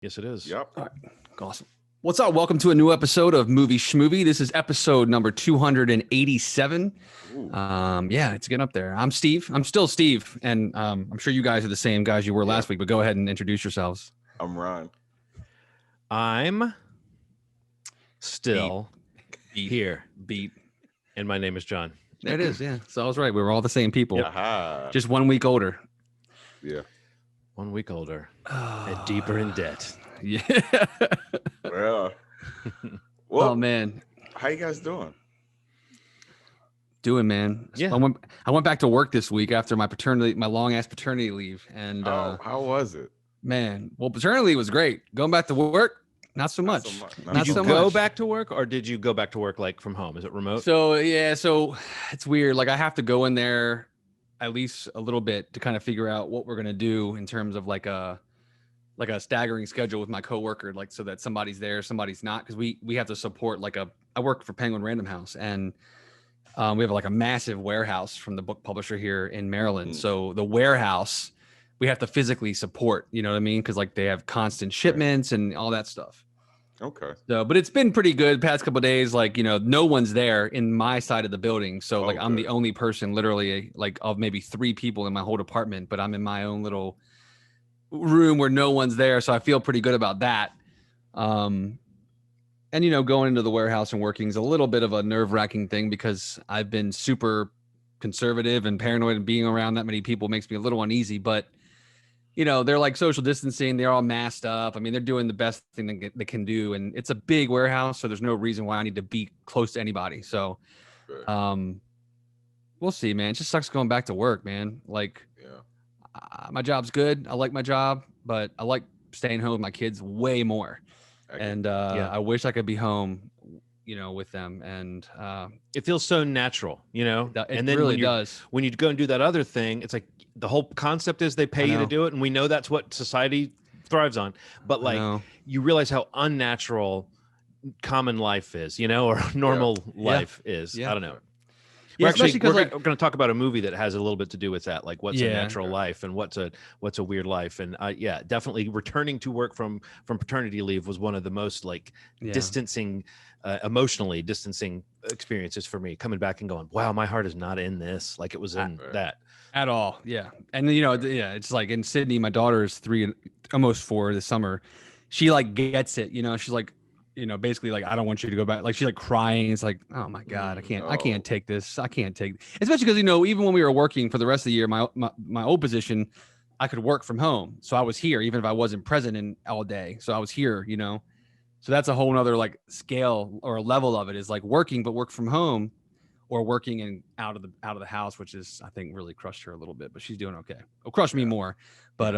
Yes, it is. Yep. All right. Awesome. What's up? Welcome to a new episode of Movie Schmovie. This is episode number 287. Yeah, it's getting up there. I'm Steve. I'm still Steve. And I'm sure you guys are the same guys you were last week, but go ahead and introduce yourselves. I'm Ron. I'm still here. Beat. And my name is John. There it is. Yeah. So I was right. We were all the same people. Aha. Just 1 week older. Yeah. 1 week older and deeper in debt. Yeah. Well, Oh, man. how you guys doing? Doing, man. Yeah. I went back to work this week after my long ass paternity leave. And How was it? man, well, paternity leave was great. Going back to work, not so much. Not Did you so go much. back to work or did you go back to work like from home? Is it remote? So it's weird. Like I have to go in there at least a little bit to kind of figure out what we're gonna do in terms of like a staggering schedule with my coworker, like so that somebody's there, somebody's not, because we have to support I work for Penguin Random House, and we have like a massive warehouse from the book publisher here in Maryland. So the warehouse we have to physically support, you know what I mean? Because like they have constant shipments and all that stuff. Okay. So, but it's been pretty good past couple of days. Like, you know, no one's there in my side of the building. So like I'm the only person literally like of maybe 3 people in my whole department, but I'm in my own little room where no one's there. So I feel pretty good about that. And, you know, going into the warehouse and working is a little bit of a nerve-wracking thing because I've been super conservative and paranoid, and being around that many people makes me a little uneasy, but you know, they're like social distancing. They're all masked up. I mean, they're doing the best thing they can do. And it's a big warehouse, so there's no reason why I need to be close to anybody. So we'll see, man. It just sucks going back to work, man. Like, my job's good. I like my job, but I like staying home with my kids way more. I wish I could be home, you know, with them. And it feels so natural, you know? And then really does. When you go and do that other thing, it's like the whole concept is they pay you to do it. And we know that's what society thrives on. But like you realize how unnatural common life is, you know, or normal life is. I don't know. We're going to talk about a movie that has a little bit to do with that, like what's a natural life and what's a weird life. And definitely returning to work from paternity leave was one of the most like distancing, emotionally distancing experiences for me, coming back and going, wow, my heart is not in this like it was in that at all. Yeah. And you know, it's like in Sydney, my daughter is 3, almost 4 this summer. She like gets it, you know, she's like, you know, basically like, I don't want you to go back. Like she's like crying. It's like, oh my God, I can't take this. I can't take, especially because, you know, even when we were working for the rest of the year, my old position, I could work from home. So I was here, even if I wasn't present in all day. So I was here, you know, so that's a whole nother like scale or level of it, is like working, but work from home, or working and out of the house, which is, I think, really crushed her a little bit, but she's doing okay. It'll crush me more. But,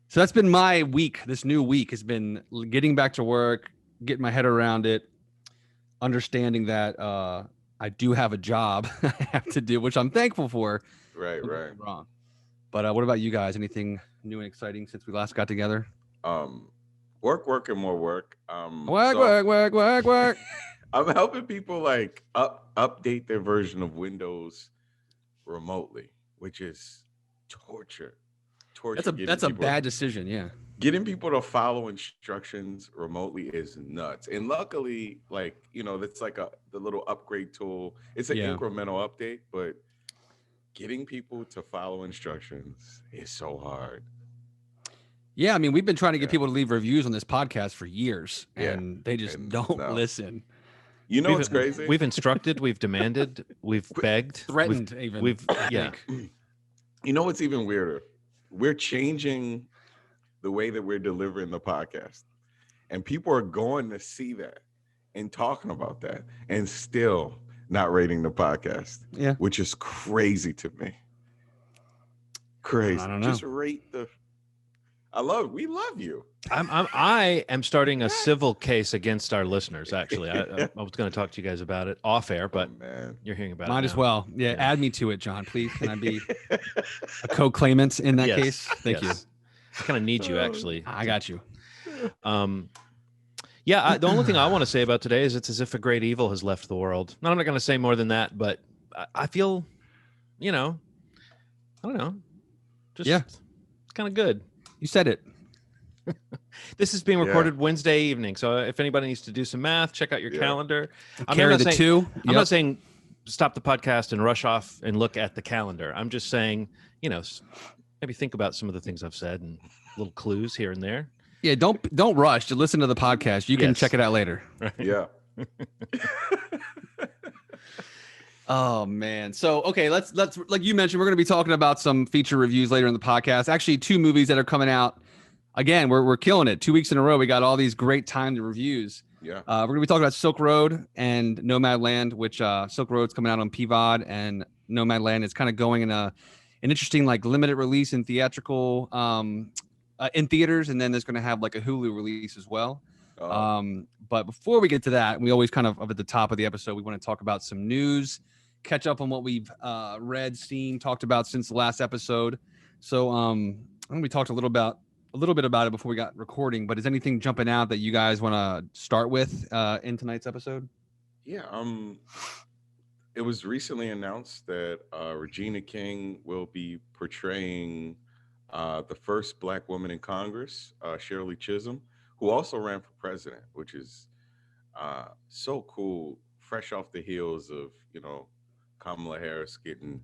so that's been my week. This new week has been getting back to work, getting my head around it, understanding that I do have a job I have to do, which I'm thankful for. Right. Wrong. But what about you guys? Anything new and exciting since we last got together? Work, and more work. Work. I'm helping people like update their version of Windows remotely, which is torture. That's a bad decision. Yeah. Getting people to follow instructions remotely is nuts. And luckily, like, you know, that's like the little upgrade tool. It's an incremental update, but getting people to follow instructions is so hard. Yeah. I mean, we've been trying to get people to leave reviews on this podcast for years, and they just don't listen. You know, it's crazy. We've instructed, we've demanded, we've begged, threatened, You know what's even weirder? We're changing the way that we're delivering the podcast, and people are going to see that and talking about that and still not rating the podcast, which is crazy to me. Crazy. I don't know. Just rate the. We love you. I am starting a civil case against our listeners. Actually, I was going to talk to you guys about it off air, but you're hearing about it. Might as well. Yeah, add me to it, John. Please, can I be a co-claimant in that case? Thank you. I kind of need you, actually. I got you. The only thing I want to say about today is it's as if a great evil has left the world. I'm not going to say more than that, but I feel, you know, I don't know, just it's kind of good. You said it. This is being recorded Wednesday evening, so if anybody needs to do some math, check out your calendar. Carry the two. I'm not saying stop the podcast and rush off and look at the calendar. I'm just saying, maybe think about some of the things I've said and little clues here and there. Yeah, don't rush to listen to the podcast. You can check it out later. Right. Yeah. Oh man. So okay, let's like you mentioned, we're going to be talking about some feature reviews later in the podcast. Actually, 2 movies that are coming out. Again, we're killing it. 2 weeks in a row, we got all these great timed reviews. Yeah. We're going to be talking about Silk Road and Nomadland, which Silk Road's coming out on PVOD, and Nomadland is kind of going in an interesting like limited release in theatrical in theaters, and then there's going to have like a Hulu release as well. But before we get to that, we always kind of at the top of the episode, we want to talk about some news, catch up on what we've read, seen, talked about since the last episode. So I think we talked a little bit about it before we got recording, but is anything jumping out that you guys want to start with in tonight's episode? Yeah. It was recently announced that Regina King will be portraying the first Black woman in Congress, Shirley Chisholm, who also ran for president, which is so cool, fresh off the heels of, Kamala Harris getting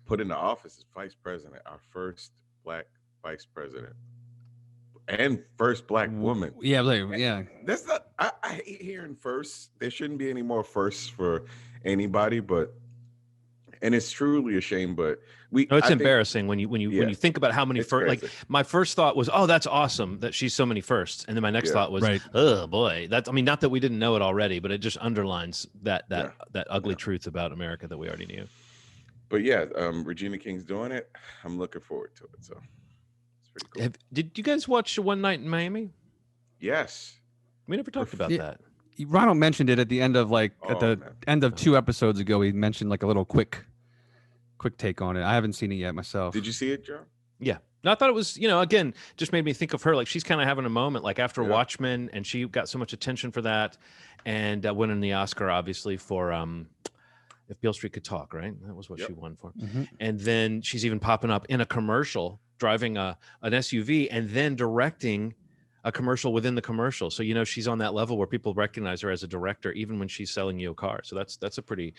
put into office as vice president, our first Black vice president and first Black woman. Yeah. That's not, I hate hearing firsts. There shouldn't be any more firsts for anybody, and it's truly a shame, but it's embarrassing when you think about how many firsts. Like my first thought was, oh, that's awesome that she's so many firsts, and then my next thought was, oh boy, not that we didn't know it already, but it just underlines that ugly truth about America that we already knew. But Regina King's doing it. I'm looking forward to it. So it's pretty cool. Did you guys watch One Night in Miami? Yes. We never talked about that. Ronald mentioned it at the end of end of 2 episodes ago. He mentioned like a little quick take on it. I haven't seen it yet myself. Did you see it, John? Yeah. No, I thought it was, again, just made me think of her. Like she's kind of having a moment like after Watchmen, and she got so much attention for that, and winning the Oscar obviously for If Beale Street Could Talk, right? That was what she won for. Mm-hmm. And then she's even popping up in a commercial, driving an SUV, and then directing a commercial within the commercial. So, she's on that level where people recognize her as a director, even when she's selling you a car. So that's a pretty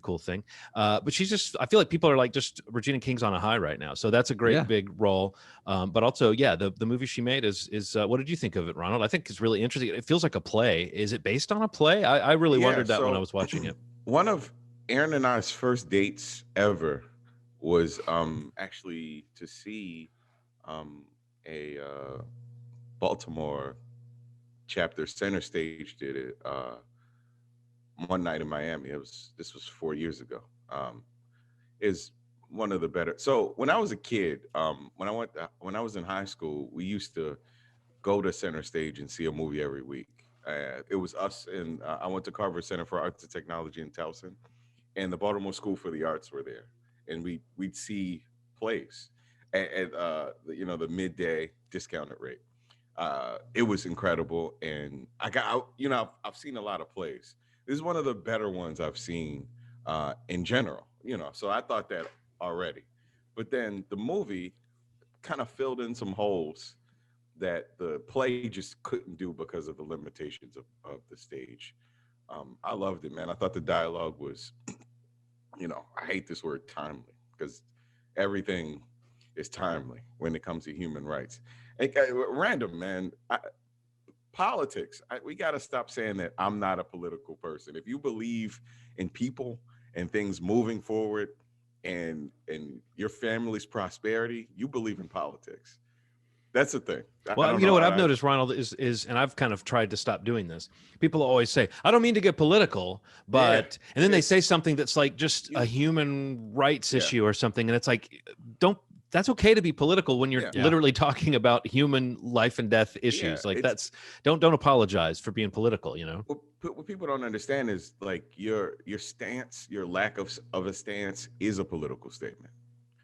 cool thing. But she's just, I feel like people are like just Regina King's on a high right now. So that's a great big role. But also, the movie she made is what did you think of it, Ronald? I think it's really interesting. It feels like a play. Is it based on a play? I really wondered that when I was watching it. One of Aaron and I's first dates ever was actually to see a Baltimore chapter. Center Stage did it One Night in Miami. This was 4 years ago. Is one of the better. So when I was a kid, when I was in high school, we used to go to Center Stage and see a movie every week. It was us, and I went to Carver Center for Arts and Technology in Towson, and the Baltimore School for the Arts were there, and we'd see plays at the midday discounted rate. It was incredible, and I've seen a lot of plays. This is one of the better ones I've seen in general, so I thought that already. But then the movie kind of filled in some holes that the play just couldn't do because of the limitations of the stage. I loved it, man. I thought the dialogue was, I hate this word timely, because everything is timely when it comes to human rights. Random, man. Politics. We got to stop saying that I'm not a political person. If you believe in people and things moving forward and your family's prosperity, you believe in politics. That's the thing. Well, what I've noticed, Ronald, is, and I've kind of tried to stop doing this. People always say, I don't mean to get political, but, and then they say something that's like just a human rights issue or something. And it's like, that's okay to be political when you're literally talking about human life and death issues. Don't apologize for being political, What people don't understand is like your stance, your lack of a stance is a political statement.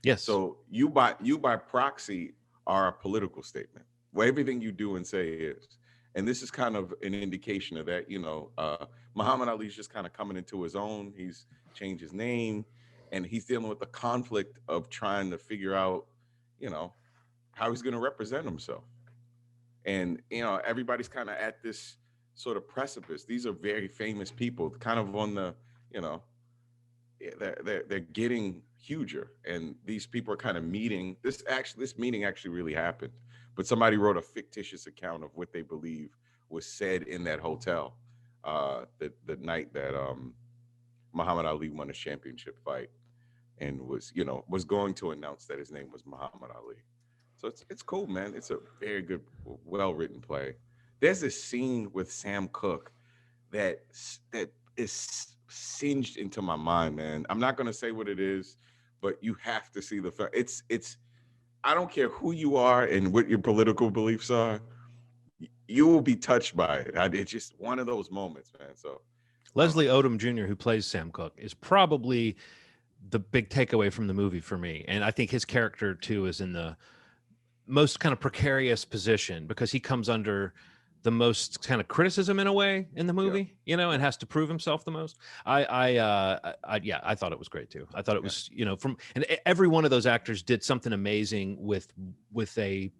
Yes. So you by proxy are a political statement. Well, everything you do and say is. And this is kind of an indication of that. Muhammad Ali's just kind of coming into his own. He's changed his name, and he's dealing with the conflict of trying to figure out, how he's going to represent himself. And everybody's kind of at this sort of precipice. These are very famous people, kind of on the, they're getting huger, and these people are kind of meeting. This meeting actually really happened, but somebody wrote a fictitious account of what they believe was said in that hotel the night that Muhammad Ali won a championship fight, and was going to announce that his name was Muhammad Ali. So it's cool, man. It's a very good, well-written play. There's this scene with Sam Cooke that is singed into my mind, man. I'm not gonna say what it is, but you have to see the film. It's I don't care who you are and what your political beliefs are, you will be touched by it. It's just one of those moments, man. So Leslie Odom Jr., who plays Sam Cooke, is probably the big takeaway from the movie for me. And I think his character too is in the most kind of precarious position, because he comes under the most kind of criticism in a way in the movie, and has to prove himself the most. I thought it was great too. I thought it was, and every one of those actors did something amazing with a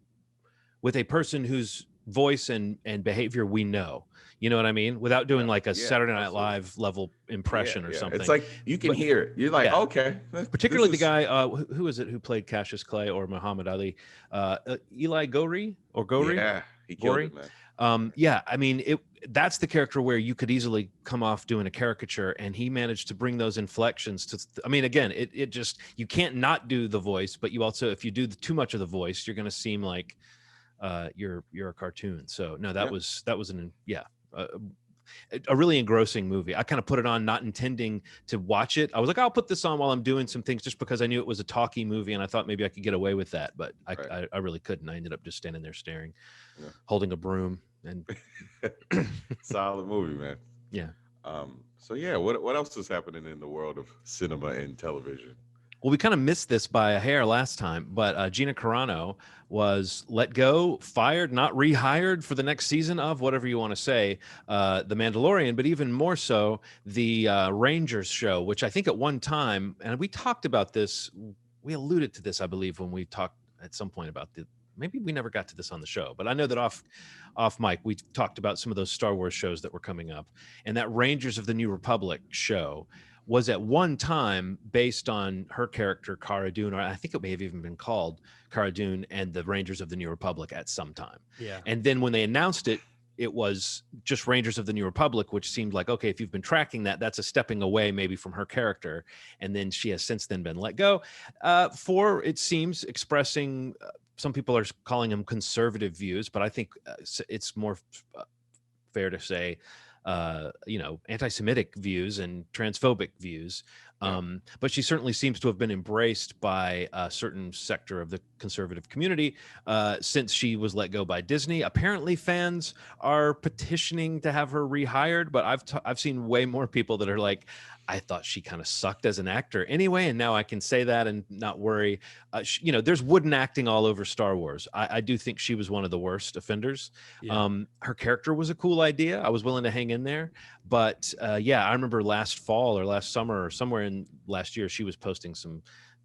person whose voice and behavior we know. You know what I mean? Without doing like a Saturday Night Live level impression or something. It's like you can hear it. You're like, okay. Particularly the guy, who is it who played Cassius Clay or Muhammad Ali? Eli Goree or Goree? Yeah, he killed it, man. I mean, that's the character where you could easily come off doing a caricature, and he managed to bring those inflections to, I mean, again, it just, you can't not do the voice, but you also, if you do too much of the voice, you're going to seem like you're a cartoon. So no, that was a really engrossing movie. I kind of put it on not intending to watch it. I was like, I'll put this on while I'm doing some things, just because I knew it was a talky movie, and I thought maybe I could get away with that, but I really couldn't. I ended up just standing there staring, holding a broom, and solid movie, man. Yeah. What else is happening in the world of cinema and television? Well, we kind of missed this by a hair last time, but Gina Carano was let go, fired, not rehired for the next season of whatever you want to say, The Mandalorian, but even more so, the Rangers show, which I think at one time, and we talked about this, we alluded to this, I believe, when we talked at some point about maybe we never got to this on the show, but I know that off mic, we talked about some of those Star Wars shows that were coming up, and that Rangers of the New Republic show was at one time based on her character, Cara Dune, or I think it may have even been called Cara Dune and the Rangers of the New Republic at some time. Yeah. And then when they announced it, it was just Rangers of the New Republic, which seemed like, okay, if you've been tracking that, that's a stepping away maybe from her character. And then she has since then been let go for, it seems, expressing, some people are calling them conservative views, but I think it's more fair to say, anti-Semitic views and transphobic views. But she certainly seems to have been embraced by a certain sector of the conservative community since she was let go by Disney. Apparently fans are petitioning to have her rehired, but I've seen way more people that are like, I thought she kind of sucked as an actor anyway, and now I can say that and not worry. There's wooden acting all over Star Wars. I do think she was one of the worst offenders. Yeah. Her character was a cool idea. I was willing to hang in there. But I remember last fall or last summer or somewhere in last year, she was posting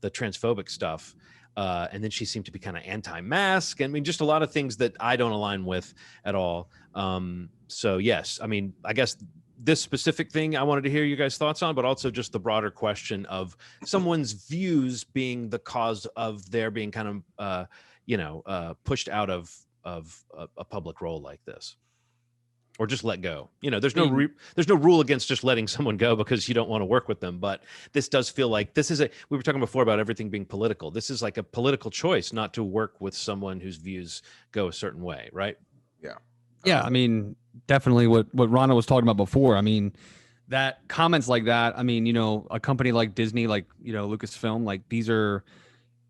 the transphobic stuff. And then she seemed to be kind of anti-mask. I mean, just a lot of things that I don't align with at all. So yes, I mean, I guess this specific thing I wanted to hear you guys' thoughts on, but also just the broader question of someone's views being the cause of their being kind of, pushed out of a public role like this, or just let go. There's no rule against just letting someone go because you don't want to work with them. But this does feel like we were talking before about everything being political. This is like a political choice not to work with someone whose views go a certain way, right? Yeah. Yeah, I mean, definitely what Rana was talking about before. I mean, that comments like that, I mean, a company like Disney, like, Lucasfilm, like these are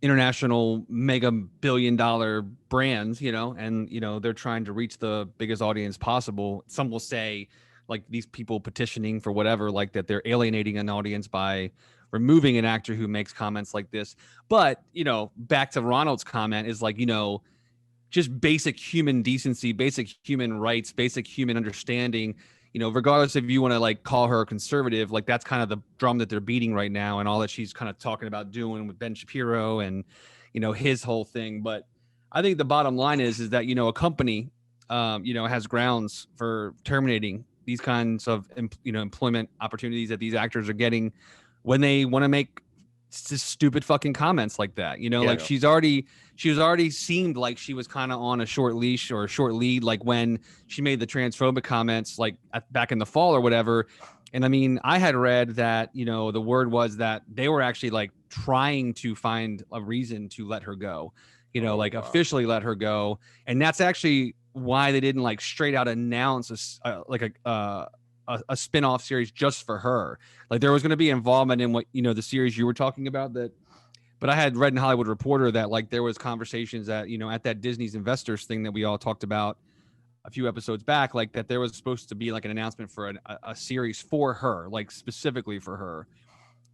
international mega billion-dollar brands, and, they're trying to reach the biggest audience possible. Some will say, like, these people petitioning for whatever, like that they're alienating an audience by removing an actor who makes comments like this. But, back to Ronald's comment is like, just basic human decency, basic human rights, basic human understanding, regardless if you want to like call her a conservative, like that's kind of the drum that they're beating right now and all that she's kind of talking about doing with Ben Shapiro and, his whole thing. But I think the bottom line is that, a company has grounds for terminating these kinds of employment opportunities that these actors are getting when they want to make stupid fucking comments like that. She was already seemed like she was kind of on a short leash or a short lead, like when she made the transphobic comments like back in the fall or whatever. And I mean, I had read that, the word was that they were actually like trying to find a reason to let her go, officially let her go. And that's actually why they didn't like straight out announce a spin-off series just for her. Like there was going to be involvement in what, the series you were talking about but I had read in Hollywood Reporter that like there was conversations that, at that Disney's investors thing that we all talked about a few episodes back, like that there was supposed to be like an announcement for a series for her, like specifically for her,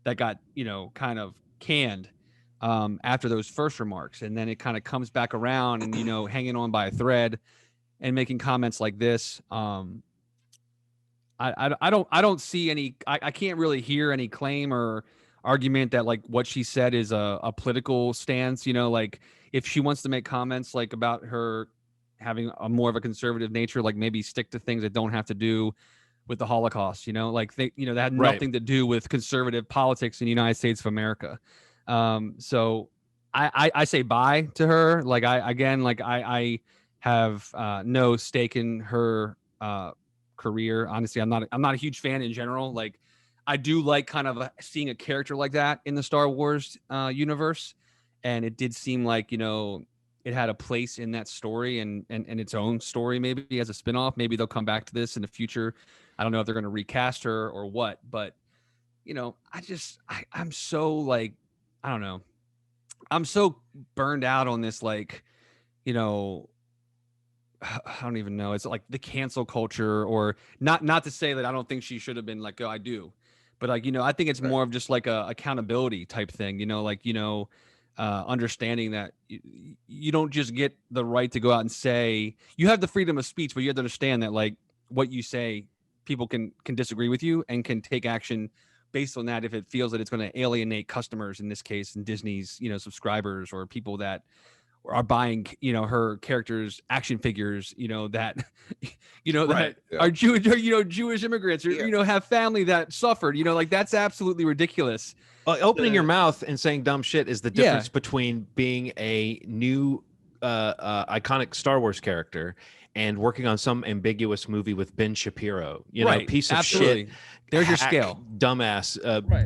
that got, kind of canned after those first remarks. And then it kind of comes back around and, hanging on by a thread and making comments like this. I don't see any, I can't really hear any claim or argument that like what she said is a political stance, like if she wants to make comments like about her having a more of a conservative nature, like maybe stick to things that don't have to do with the Holocaust, like they, that had nothing to do with conservative politics in the United States of America. So I say bye to her. Like I have no stake in her career. Honestly, I'm not a huge fan in general. Like I do like kind of seeing a character like that in the Star Wars universe. And it did seem like, it had a place in that story and its own story, maybe as a spinoff. Maybe they'll come back to this in the future. I don't know if they're going to recast her or what, but I'm so like, I don't know. I'm so burned out on this, like, I don't even know. It's like the cancel culture, or not to say that I don't think she should have been like, oh, I do, but like, I think it's more of just like a accountability type thing, understanding that you don't just get the right to go out and say, you have the freedom of speech, but you have to understand that like what you say, people can disagree with you and can take action based on that if it feels that it's going to alienate customers, in this case, and Disney's, subscribers or people that are buying, her characters' action figures, that, are Jewish immigrants or, have family that suffered, like that's absolutely ridiculous. Opening your mouth and saying dumb shit is the difference between being a new iconic Star Wars character and working on some ambiguous movie with Ben Shapiro, piece of shit. There's your scale. Dumbass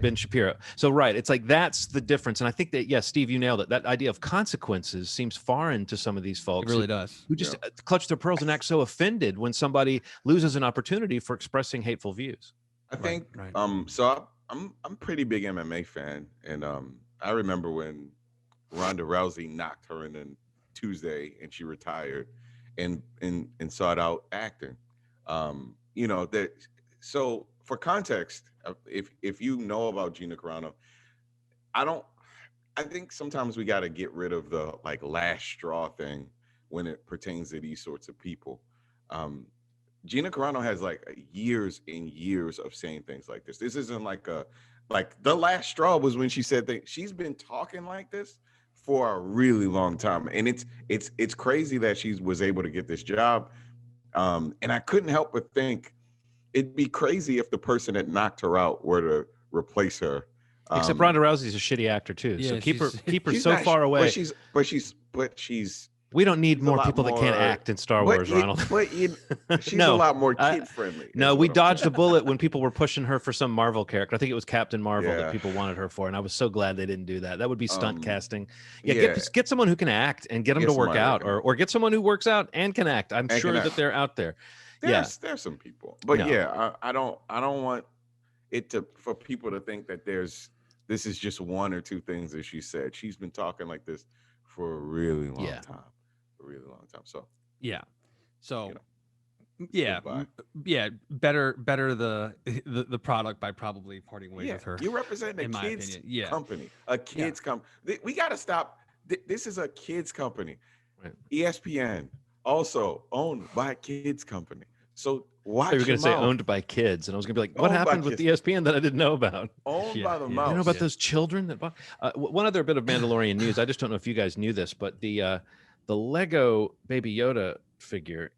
Ben Shapiro. So, it's like that's the difference. And I think that, Steve, you nailed it. That idea of consequences seems foreign to some of these folks. It really does. Who just clutch their pearls and act so offended when somebody loses an opportunity for expressing hateful views. I think, so I'm a pretty big MMA fan. And I remember when Ronda Rousey knocked her in on Tuesday and she retired and sought out acting. So for context, if you know about Gina Carano, I think sometimes we got to get rid of the like last straw thing when it pertains to these sorts of people. Gina Carano has like years and years of saying things like this. This isn't like the last straw was when she said that she's been talking like this for a really long time. And it's crazy that she was able to get this job. And I couldn't help but think it'd be crazy if the person that knocked her out were to replace her. Except Ronda Rousey's a shitty actor too. Yeah, so keep her so far away. But she's we don't need more people that can't act in Star Wars, Ronald. She's a lot more kid friendly. No, we dodged a bullet when people were pushing her for some Marvel character. I think it was Captain Marvel that people wanted her for, and I was so glad they didn't do that. That would be stunt casting. Get someone who can act and get them to work out, or get someone who works out and can act. I'm sure that they're out there. There's some people, but I don't want it for people to think that this is just one or two things that she said. She's been talking like this for a really long time. Better the product by probably parting ways with her. You represent a kids company, company. We got to stop. This is a kids company. Right. ESPN also owned by a kids company. So watch. You were going to say owned by kids, and I was going to be like, what happened with ESPN that I didn't know about? Owned by the mouse. You know about those children that bought? One other bit of Mandalorian news. I just don't know if you guys knew this, but the Lego Baby Yoda figure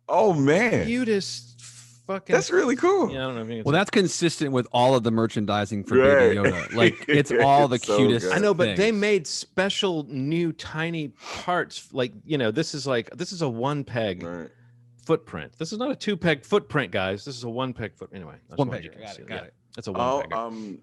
Oh man, Cutest fucking. that's really cool. Yeah, I don't know. If you Well, that's consistent with all of the merchandising for Right. Baby Yoda. Like it's all the It's so cutest. good. I know, but they things. made special new tiny parts. Like, this is a one peg Right. footprint. This is not a two peg footprint, guys. This is a one peg foot. Anyway, that's One why peg. you can Got see it. Got it. That's a one peg.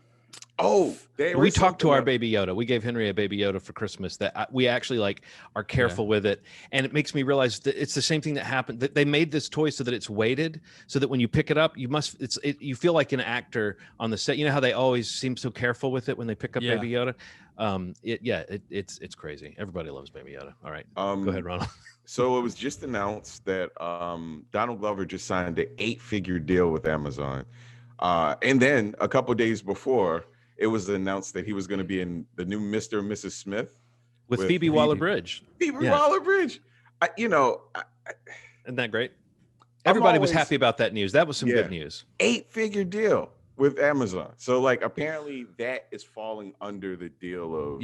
We talked to our Baby Yoda. We gave Henry a Baby Yoda for Christmas that we actually are careful with it. And it makes me realize that it's the same thing that happened. That they made this toy so that it's weighted, so that when you pick it up, you feel like an actor on the set. You know how they always seem so careful with it when they pick up Baby Yoda? It's crazy. Everybody loves Baby Yoda. All right. Go ahead, Ronald. So it was just announced that Donald Glover just signed an 8-figure deal with Amazon. And then a couple of days before, it was announced that he was going to be in the new Mr. and Mrs. Smith with Phoebe Waller-Bridge. Waller-Bridge. Isn't that great? Everybody was happy about that news. That was some good news. 8-figure deal with Amazon. So apparently that is falling under the deal of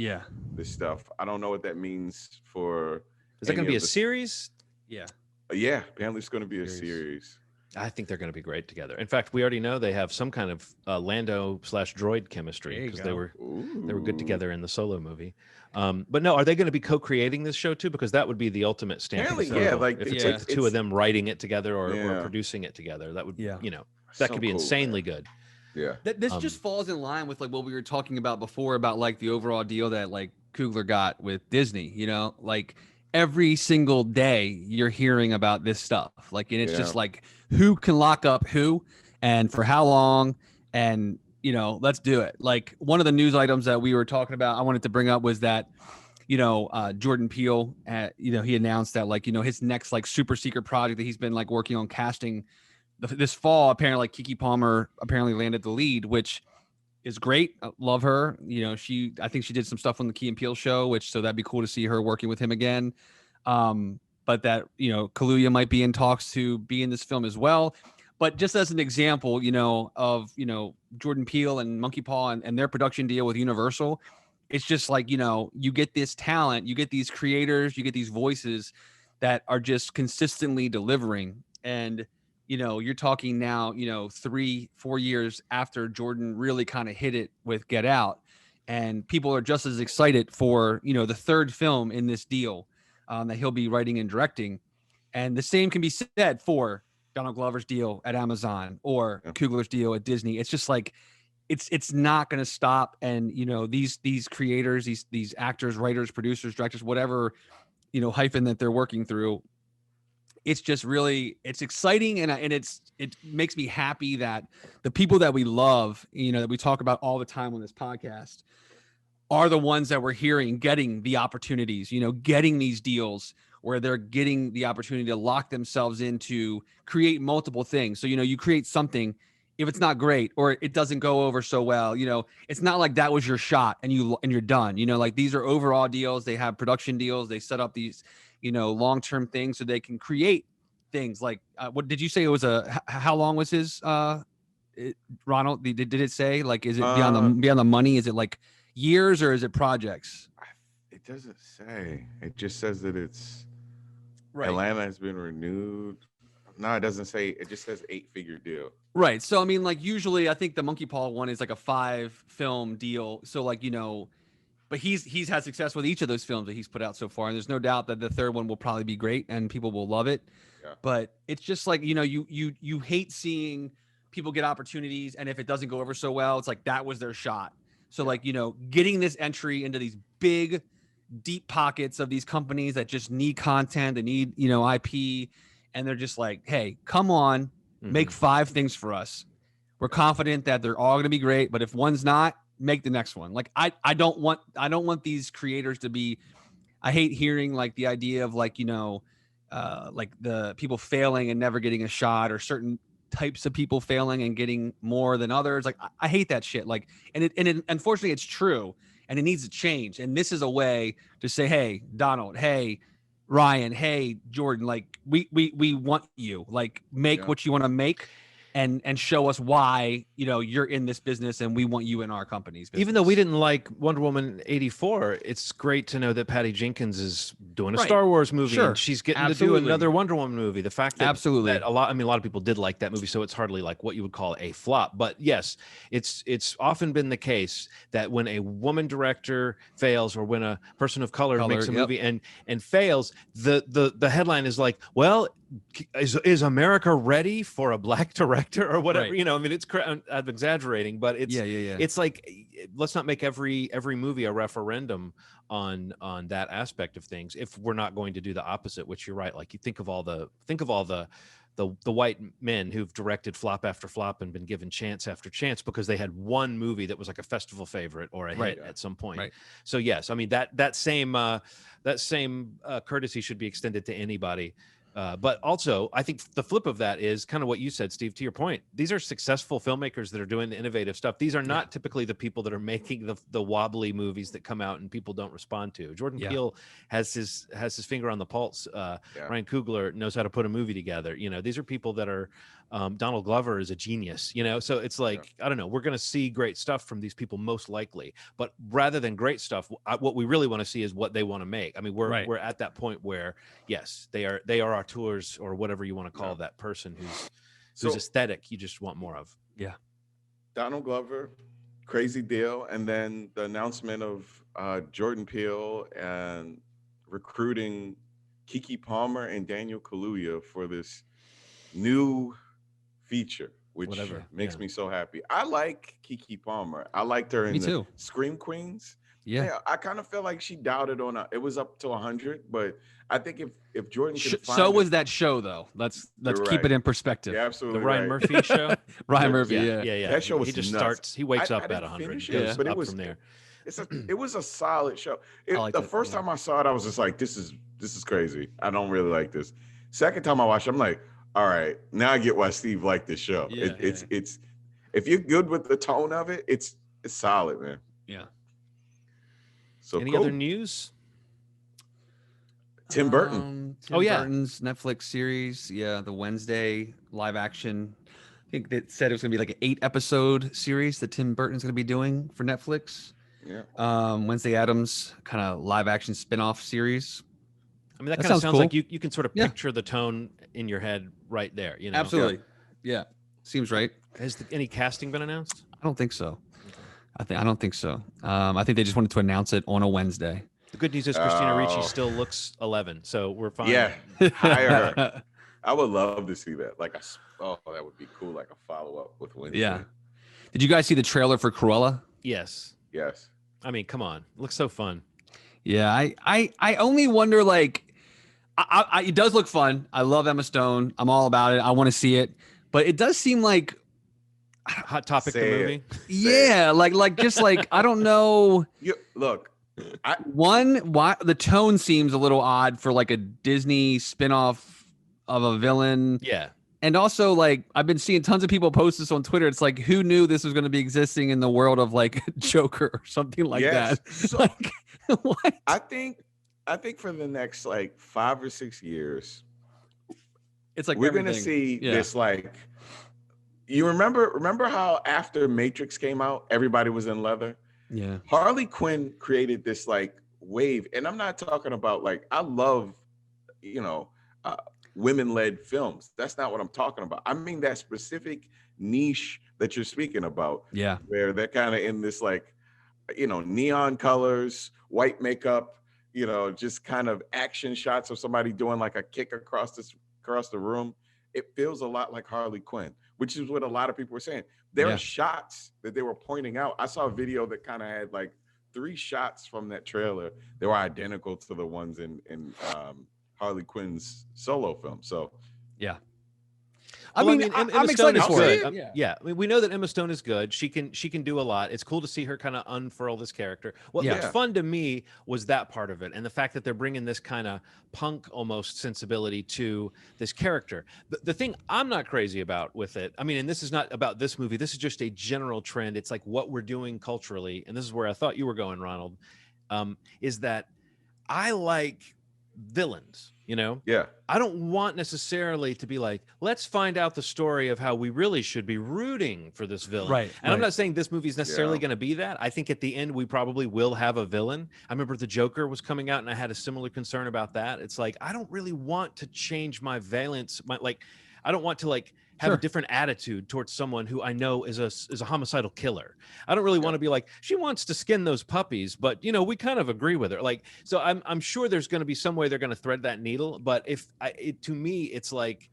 this stuff. I don't know what that means for. Is that going to be a series? Yeah. Yeah. Apparently it's going to be a series. I think they're going to be great together. In fact, we already know they have some kind of Lando/droid chemistry because they were good together in the Solo movie. But no, are they going to be co-creating this show too? Because that would be the ultimate stamp. If it's two of them writing it together or producing it together, that would that could be insanely good. Yeah. This just falls in line with what we were talking about before about the overall deal that Coogler got with Disney. Every single day you're hearing about this stuff. And it's just who can lock up who and for how long, and let's do it. One of the news items that we were talking about, I wanted to bring up was that Jordan Peele, he announced that his next super secret project that he's been working on casting this fall, apparently Keke Palmer apparently landed the lead, which is great. I love her. I think she did some stuff on the Key and Peele show, so that'd be cool to see her working with him again. But that, Kaluuya might be in talks to be in this film as well. But just as an example, of, Jordan Peele and Monkey Paw and their production deal with Universal, it's just you get this talent, you get these creators, you get these voices that are just consistently delivering. And, you're talking now, 3-4 years after Jordan really kind of hit it with Get Out, and people are just as excited for, the third film in this deal that he'll be writing and directing. And the same can be said for Donald Glover's deal at Amazon or Coogler's deal at Disney. It's just it's not going to stop. And, these creators, these actors, writers, producers, directors, whatever, hyphen that they're working through, it's just really, it's exciting. And it makes me happy that the people that we love, that we talk about all the time on this podcast, are the ones that we're hearing getting the opportunities, getting these deals where they're getting the opportunity to lock themselves into create multiple things. So, you create something, if it's not great or it doesn't go over so well, it's not like that was your shot and you're done. These are overall deals. They have production deals. They set up these, long-term things so they can create things what did you say it was how long was his, Ronald, did it say, is it beyond the money? Is it years or is it projects? It doesn't say. It just says that it's right. Atlanta has been renewed. No, it doesn't say. It just says 8-figure deal. Right. So I mean, usually I think the Monkey Paw one is a 5-film deal. So but he's had success with each of those films that he's put out so far, and there's no doubt that the third one will probably be great and people will love it. Yeah. But it's just you hate seeing people get opportunities, and if it doesn't go over so well, it's that was their shot. So getting this entry into these big, deep pockets of these companies that just need content, they need, IP, and they're just hey, come on, make 5 things for us. We're confident that they're all going to be great, but if one's not, make the next one. I don't want these creators to be, I hate hearing the idea of the people failing and never getting a shot, or certain types of people failing and getting more than others. I hate that shit. And it unfortunately it's true, and it needs to change. And this is a way to say, hey, Donald, hey, Ryan, hey, Jordan, we want you, make what you want to make. and show us why, you know, you're in this business and we want you in our company's business. Even though we didn't like Wonder Woman 84, it's great to know that Patty Jenkins is doing a Star Wars movie and she's getting to do another Wonder Woman movie. The fact that, that a lot of people did like that movie, so it's hardly like what you would call a flop. But yes, it's often been the case that when a woman director fails, or when a person of color makes a movie and fails, the headline is like, well, is America ready for a black director or whatever? You know, I mean, it's I'm exaggerating, but it's it's like, let's not make every movie a referendum on that aspect of things if we're not going to do the opposite. Which you're right, like you think of all the white men who've directed flop after flop and been given chance after chance because they had one movie that was like a festival favorite or a hit at some point. So yes, I mean that same courtesy should be extended to anybody. But also, I think the flip of that is kind of what you said, Steve, to your point. These are successful filmmakers that are doing the innovative stuff. These are not typically the people that are making the wobbly movies that come out and people don't respond to. Jordan Peele has his finger on the pulse. Ryan Coogler knows how to put a movie together. You know, these are people that are, Donald Glover is a genius, you know? So it's like, I don't know, we're going to see great stuff from these people most likely, but rather than great stuff, what we really want to see is what they want to make. I mean, we're at that point where, yes, they are auteurs or whatever you want to call that person whose aesthetic you just want more of. Yeah. Donald Glover, crazy deal. And then the announcement of Jordan Peele and recruiting Keke Palmer and Daniel Kaluuya for this new feature, which makes me so happy. I like Keke Palmer. I liked her in the Scream Queens. Yeah, I kind of feel like she doubted on it was up to 100, but I think if Jordan can find so was that show though. Let's keep it in perspective. Yeah, absolutely. The Ryan Murphy show. Ryan Murphy, yeah. That show was he just nuts. starts. He wakes up at 100. But it up was from there. It was a solid show. The first time I saw it, I was just like, this is crazy. I don't really like this. Second time I watched it, I'm like, all right, now I get why Steve liked this show. It's if you're good with the tone of it, it's solid, man. Yeah. So any other news? Tim Burton. Burton's Netflix series. Yeah, the Wednesday live action. I think they said it was gonna be like an 8-episode series that Tim Burton's gonna be doing for Netflix. Yeah. Wednesday Addams kind of live action spin-off series. I mean, that kind of sounds cool. Like you can sort of picture the tone in your head right there. You know, absolutely. Yeah, seems right. Has any casting been announced? I don't think so. I don't think so. I think they just wanted to announce it on a Wednesday. The good news is Christina Ricci still looks 11, so we're fine. Yeah, hire her. I would love to see that. Like, that would be cool. Like a follow up with Wednesday. Yeah. Did you guys see the trailer for Cruella? Yes. Yes. I mean, come on, it looks so fun. Yeah, I only wonder, like, it does look fun. I love Emma Stone. I'm all about it. I want to see it, but it does seem like Hot Topic the movie. Yeah, like just like I don't know. Look, why the tone seems a little odd for like a Disney spinoff of a villain. Yeah. And also, like, I've been seeing tons of people post this on Twitter. It's like, who knew this was going to be existing in the world of like Joker or something like that? So, like, what? I think for the next like 5 or 6 years, it's like we're going to see this. Like, you remember how after Matrix came out, everybody was in leather? Yeah. Harley Quinn created this like wave, and I'm not talking about like, I love, women-led films. That's not what I'm talking about. I mean that specific niche that you're speaking about. Yeah. Where they're kind of in this like, neon colors, white makeup, just kind of action shots of somebody doing like a kick across the room. It feels a lot like Harley Quinn, which is what a lot of people were saying. There are shots that they were pointing out. I saw a video that kind of had like 3 shots from that trailer. They were identical to the ones in Harley Quinn's solo film. So, yeah. I'm excited for it. Yeah. I mean, we know that Emma Stone is good. She can do a lot. It's cool to see her kind of unfurl this character. What looked fun to me was that part of it, and the fact that they're bringing this kind of punk almost sensibility to this character. The thing I'm not crazy about with it, I mean, and this is not about this movie. This is just a general trend. It's like what we're doing culturally, and this is where I thought you were going, Ronald. Is that I like villains, you know? Yeah. I don't want necessarily to be like, let's find out the story of how we really should be rooting for this villain. Right. And I'm not saying this movie is necessarily going to be that. I think at the end, we probably will have a villain. I remember the Joker was coming out and I had a similar concern about that. It's like, I don't really want to change my valence. I don't want to like have a different attitude towards someone who I know is a homicidal killer. I don't really want to be like, she wants to skin those puppies, but you know, we kind of agree with her. Like, so I'm sure there's going to be some way they're going to thread that needle. But to me, it's like,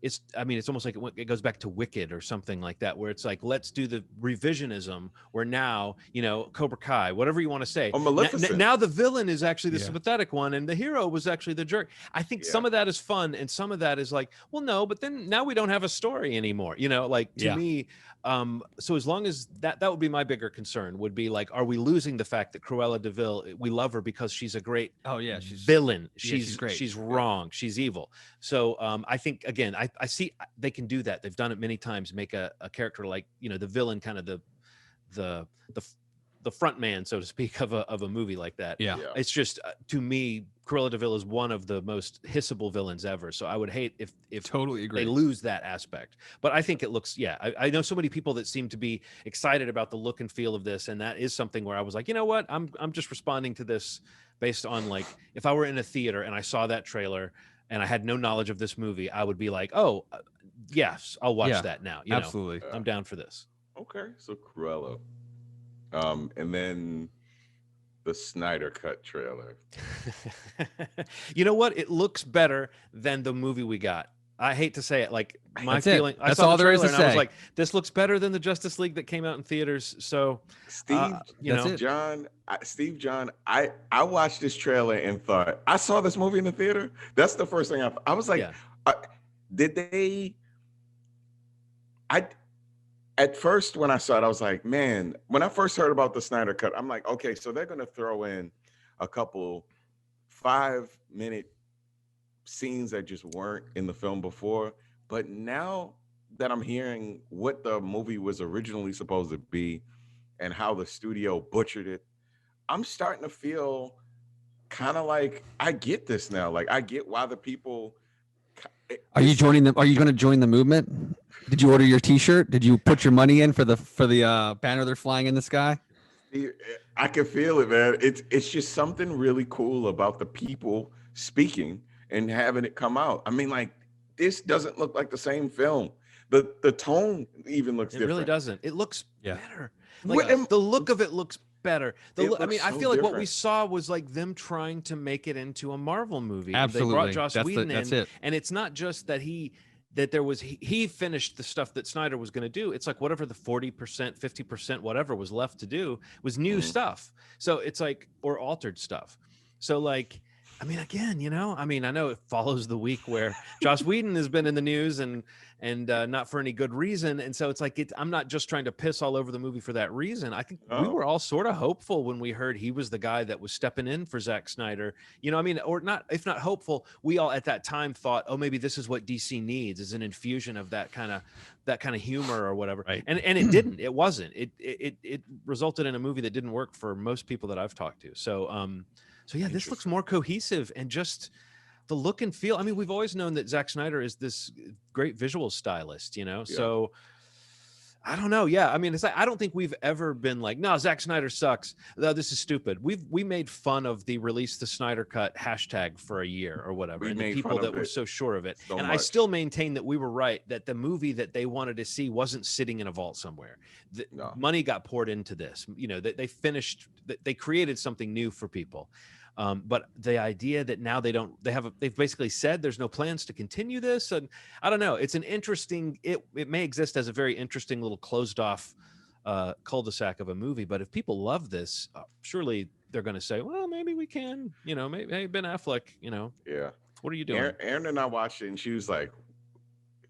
it's almost like it goes back to Wicked or something like that, where it's like, let's do the revisionism where now, you know, Cobra Kai, whatever you want to say. Oh, Maleficent. Now the villain is actually the sympathetic one and the hero was actually the jerk. I think some of that is fun and some of that is like, well, no, but then now we don't have a story anymore, you know, like to me. So as long as that would be my bigger concern, would be like, are we losing the fact that Cruella de Vil, we love her because she's a great she's villain. She's great. She's wrong. She's evil. So I think, again, I see they can do that. They've done it many times, make a character like, you know, the villain, kind of the front man, so to speak, of a movie like that. It's just to me, Cruella de Vil is one of the most hissable villains ever. So I would hate if totally agree. They lose that aspect. But I think it looks, I know so many people that seem to be excited about the look and feel of this, and that is something where I was like, you know what, I'm just responding to this based on, like, if I were in a theater and I saw that trailer and I had no knowledge of this movie, I would be like, oh, yes, I'll watch that now. You absolutely. know, I'm down for this. Okay, so Cruella. And then the Snyder Cut trailer. You know what? It looks better than the movie we got. I hate to say it. Like, my That's feeling, That's I saw all the there is trailer to and I was say. like, this looks better than the Justice League that came out in theaters. So, Steve John, I watched this trailer and thought, I saw this movie in the theater. That's the first thing I was like, at first when I saw it, I was like, man, when I first heard about the Snyder Cut, I'm like, okay, so they're going to throw in a couple 5-minute scenes that just weren't in the film before. But now that I'm hearing what the movie was originally supposed to be and how the studio butchered it, I'm starting to feel kind of like I get this now. Like, I get why the people. Are you joining them? Are you going to join the movement? Did you order your T-shirt? Did you put your money in for the banner they're flying in the sky? I can feel it, man. It's just something really cool about the people speaking and having it come out. I mean, like, this doesn't look like the same film. The tone even looks different. It really doesn't. It looks better. Like, the look of it looks better. I mean, I feel like what we saw was like them trying to make it into a Marvel movie. Absolutely. They brought Joss Whedon in, that's it. and it's not just that he finished the stuff that Snyder was going to do. It's like whatever the 40%, 50%, whatever was left to do was new stuff. So it's like, or altered stuff. So like, I mean, again, you know, I mean, I know it follows the week where Joss Whedon has been in the news and not for any good reason. And so it's like, I'm not just trying to piss all over the movie for that reason. I think we were all sort of hopeful when we heard he was the guy that was stepping in for Zack Snyder, you know, I mean, or not, if not hopeful, we all at that time thought, oh, maybe this is what DC needs, is an infusion of that kind of humor or whatever. Right. And it didn't, it wasn't, it resulted in a movie that didn't work for most people that I've talked to. So yeah, this looks more cohesive and just the look and feel. I mean, we've always known that Zack Snyder is this great visual stylist, you know? Yeah. So I don't know. Yeah. I mean, it's like, I don't think we've ever been like, no, Zack Snyder sucks. No, this is stupid. We made fun of the release the Snyder Cut hashtag for a year or whatever. And the people that were so sure of it. And I still maintain that we were right, that the movie that they wanted to see wasn't sitting in a vault somewhere. Money got poured into this, you know, they created something new for people. But the idea that now they've basically said there's no plans to continue this. And I don't know, it's an interesting, it may exist as a very interesting little closed off cul-de-sac of a movie. But if people love this, surely they're going to say, well, maybe we can, you know, maybe, hey, Ben Affleck, you know, what are you doing? Aaron and I watched it and she was like,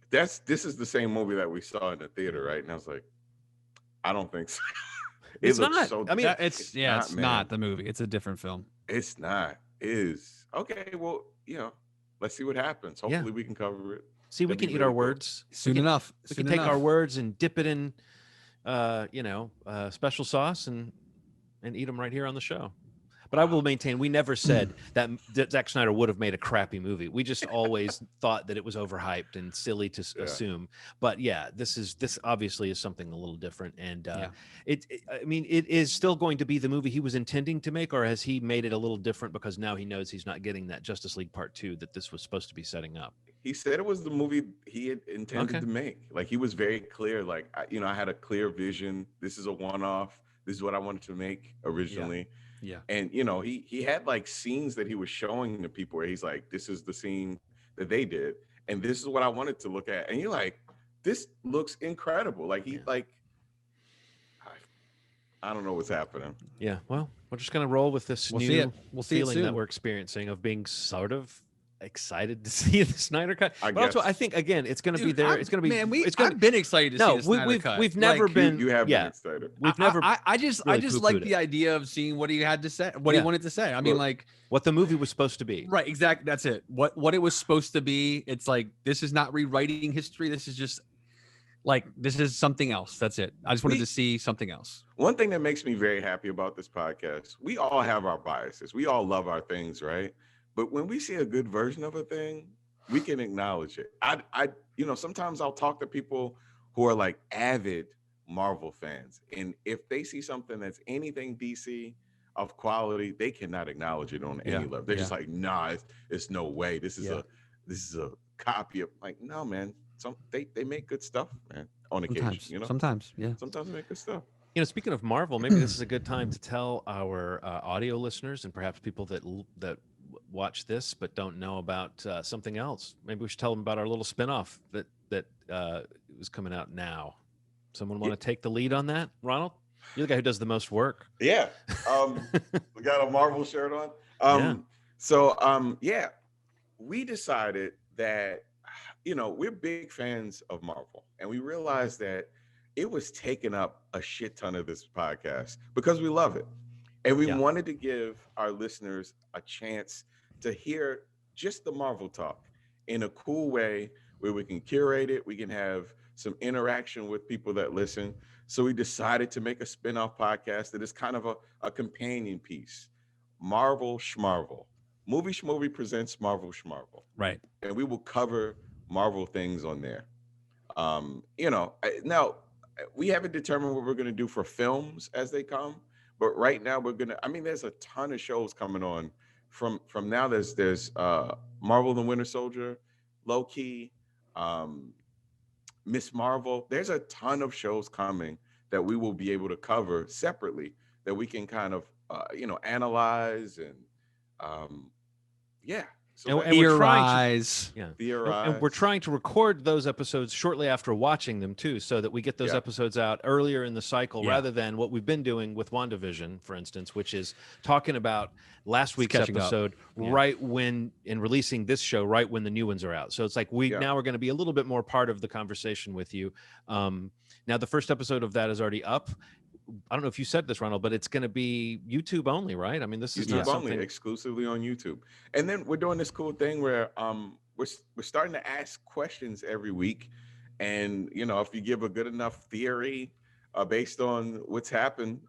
this is the same movie that we saw in the theater, right? And I was like, I don't think so. It's not. So, I mean, it's not the movie. It's a different film. It's not. Is okay. Well, you know, let's see what happens. Hopefully, we can cover it. See, we can eat our words soon enough. We can take our words and dip it in, special sauce and eat them right here on the show. But I will maintain we never said that Zack Snyder would have made a crappy movie. We just always thought that it was overhyped and silly to assume. But yeah, this obviously is something a little different. And I mean, it is still going to be the movie he was intending to make, or has he made it a little different because now he knows he's not getting that Justice League Part 2 that this was supposed to be setting up? He said it was the movie he had intended to make. Like, he was very clear. Like, I had a clear vision. This is a one-off. This is what I wanted to make originally. Yeah. And, he had like scenes that he was showing to people where he's like, this is the scene that they did. And this is what I wanted to look at. And you're like, this looks incredible. Like, I don't know what's happening. Yeah. Well, we're just going to roll with this We'll new see feeling that we're experiencing of being sort of excited to see the Snyder Cut. But also, I think, again, it's going to be there. It's going to be. Man, I've been excited to see the Snyder Cut. We've never been. You have been excited. We've never. I just like the idea of seeing what he had to say, what he wanted to say. I mean, like what the movie was supposed to be. Right. Exactly. That's it. What it was supposed to be. It's like, this is not rewriting history. This is just like, this is something else. That's it. I just wanted to see something else. One thing that makes me very happy about this podcast, we all have our biases. We all love our things, right? But when we see a good version of a thing, we can acknowledge it. Sometimes I'll talk to people who are like avid Marvel fans, and if they see something that's anything DC of quality, they cannot acknowledge it on any level. They're just like, nah, it's no way. This is a copy of, like, no, man. They make good stuff, man. On occasion, Sometimes they make good stuff. Speaking of Marvel, maybe this is a good time to tell our audio listeners and perhaps people that watch this but don't know about something else. Maybe we should tell them about our little spinoff that was coming out now. Someone want to take the lead on that, Ronald? You're the guy who does the most work. Yeah. We got a Marvel shirt on. So we decided that we're big fans of Marvel, and we realized that it was taking up a shit ton of this podcast because we love it. And we wanted to give our listeners a chance to hear just the Marvel talk in a cool way where we can curate it. We can have some interaction with people that listen. So we decided to make a spin-off podcast that is kind of a companion piece. Marvel Schmarvel. Movie Schmovie presents Marvel Schmarvel. Right. And we will cover Marvel things on there. Now we haven't determined what we're going to do for films as they come. But right now there's a ton of shows coming on from now. There's Marvel the Winter Soldier, Loki, Miss Marvel. There's a ton of shows coming that we will be able to cover separately that we can kind of analyze and So and we're trying to record those episodes shortly after watching them too, so that we get those episodes out earlier in the cycle rather than what we've been doing with WandaVision, for instance, which is talking about last week's episode right when and releasing this show right when the new ones are out. So it's like now we're going to be a little bit more part of the conversation with you. Now the first episode of that is already up. I don't know if you said this, Ronald, but it's going to be YouTube only, right? I mean, this is YouTube only, exclusively on YouTube. And then we're doing this cool thing where we're starting to ask questions every week. And, if you give a good enough theory based on what's happened,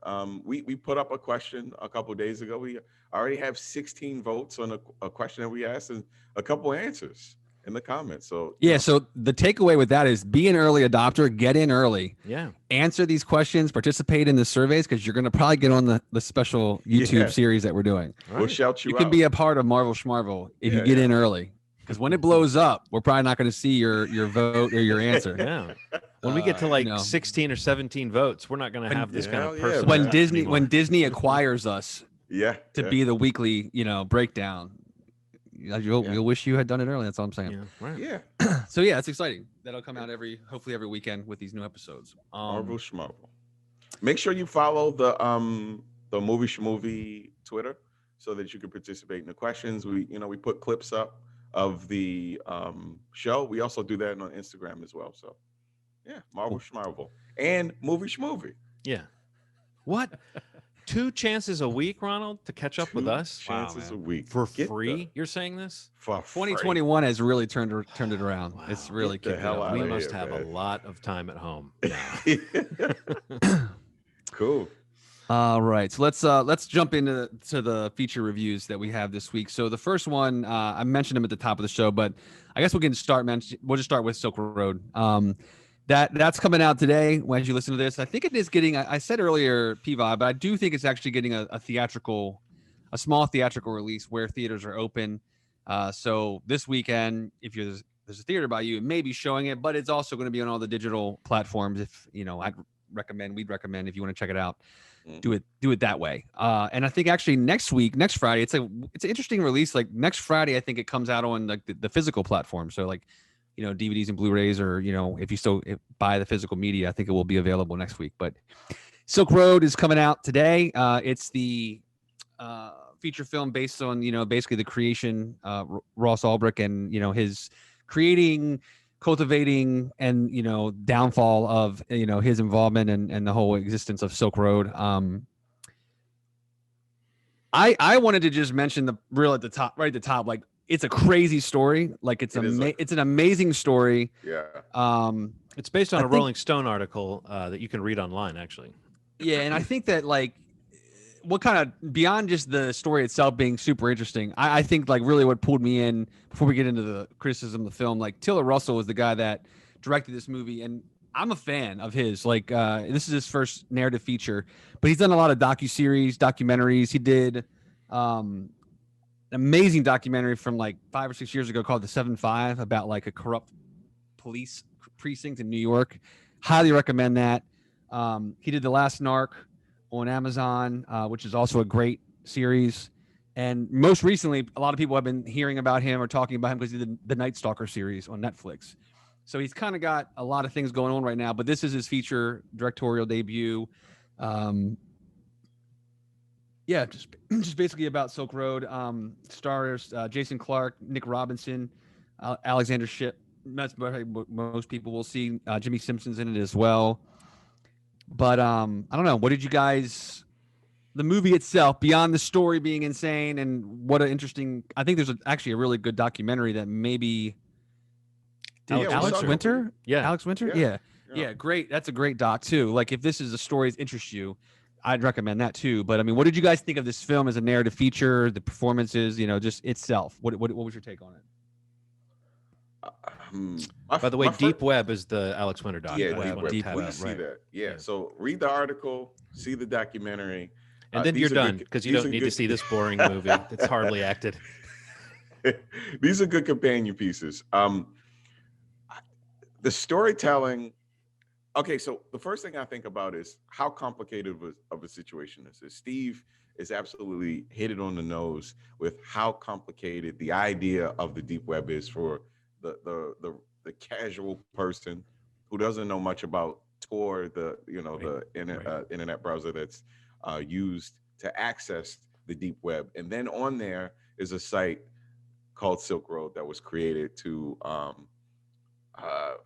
we put up a question a couple of days ago. We already have 16 votes on a question that we asked and a couple answers in the comments. So so the takeaway with that is be an early adopter, get in early, answer these questions, participate in the surveys, because you're going to probably get on the special YouTube series that we're doing. We'll shout you out. You can be a part of Marvel Schmarvel if you get in early, because when it blows up, we're probably not going to see your vote or your answer. When we get to 16 or 17 votes, we're not going to have this kind of person. When Disney acquires us to be the weekly breakdown, you'll wish you had done it early. That's all I'm saying. So it's exciting. That'll come out hopefully every weekend with these new episodes. Marvel Schmarvel. Make sure you follow the Movie Schmovie Twitter so that you can participate in the questions. We put clips up of the show. We also do that on Instagram as well. So Marvel Schmarvel and Movie Schmovie. What? 2 chances a week, Ronald, to catch up with us? Chances a week for free? You're saying this? For 2021 has really turned it around. Wow. It's really kicked it up. We must have a lot of time at home. Cool. All right, so let's jump into the feature reviews that we have this week. So the first one, I mentioned them at the top of the show, but I guess we'll just start with Silk Road. That's coming out today when you listen to this. I think it is getting. I said earlier, PVOD, but I do think it's actually getting a small theatrical release where theaters are open. So this weekend, if there's a theater by you, it may be showing it, but it's also going to be on all the digital platforms. If we'd recommend if you want to check it out, do it that way. And I think actually next Friday, it's an interesting release. Like next Friday, I think it comes out on like the physical platform. So like, DVDs and Blu-rays, or if you still buy the physical media, I think it will be available next week. But Silk Road is coming out today. It's the feature film based on basically the creation, Ross Ulbricht, and his creating, cultivating, and downfall of his involvement and the whole existence of Silk Road. I wanted to just mention right at the top, like it's a crazy story. Like it's an amazing story. Yeah. It's based on a Rolling Stone article that you can read online, actually. Yeah, and I think that like what kind of beyond just the story itself being super interesting, I think like really what pulled me in before we get into the criticism of the film, like Tiller Russell was the guy that directed this movie, and I'm a fan of his. Like this is his first narrative feature, but he's done a lot of documentaries. He did an amazing documentary from like 5 or 6 years ago called The 7-5 about like a corrupt police precinct in New York. Highly recommend that. He did The Last Narc on Amazon, which is also a great series. And most recently, a lot of people have been hearing about him or talking about him because he did the Night Stalker series on Netflix. So he's kind of got a lot of things going on right now, but this is his feature directorial debut. Just basically about Silk Road. Stars Jason Clarke, Nick Robinson, Alexander Shipp. That's what most people will see. Jimmy Simpson's in it as well. But I don't know. What did you guys? The movie itself, beyond the story being insane, and what an interesting. I think there's actually a really good documentary that maybe. Alex Winter? Yeah. Alex Winter? Yeah. Great. That's a great doc too. Like if this is a story that interests you, I'd recommend that too. But I mean, what did you guys think of this film as a narrative feature, the performances, just itself? What was your take on it? By the way, Deep Web is the Alex Winter doc. Yeah, Deep Web. Please see that. Yeah. So read the article, see the documentary. And then you're done because you don't need to see this boring movie. It's hardly acted. These are good companion pieces. The storytelling. Okay, so the first thing I think about is how complicated of a situation this is. Steve is absolutely hit it on the nose with how complicated the idea of the deep web is for the casual person who doesn't know much about Tor, the internet browser that's used to access the deep web. And then on there is a site called Silk Road that was created to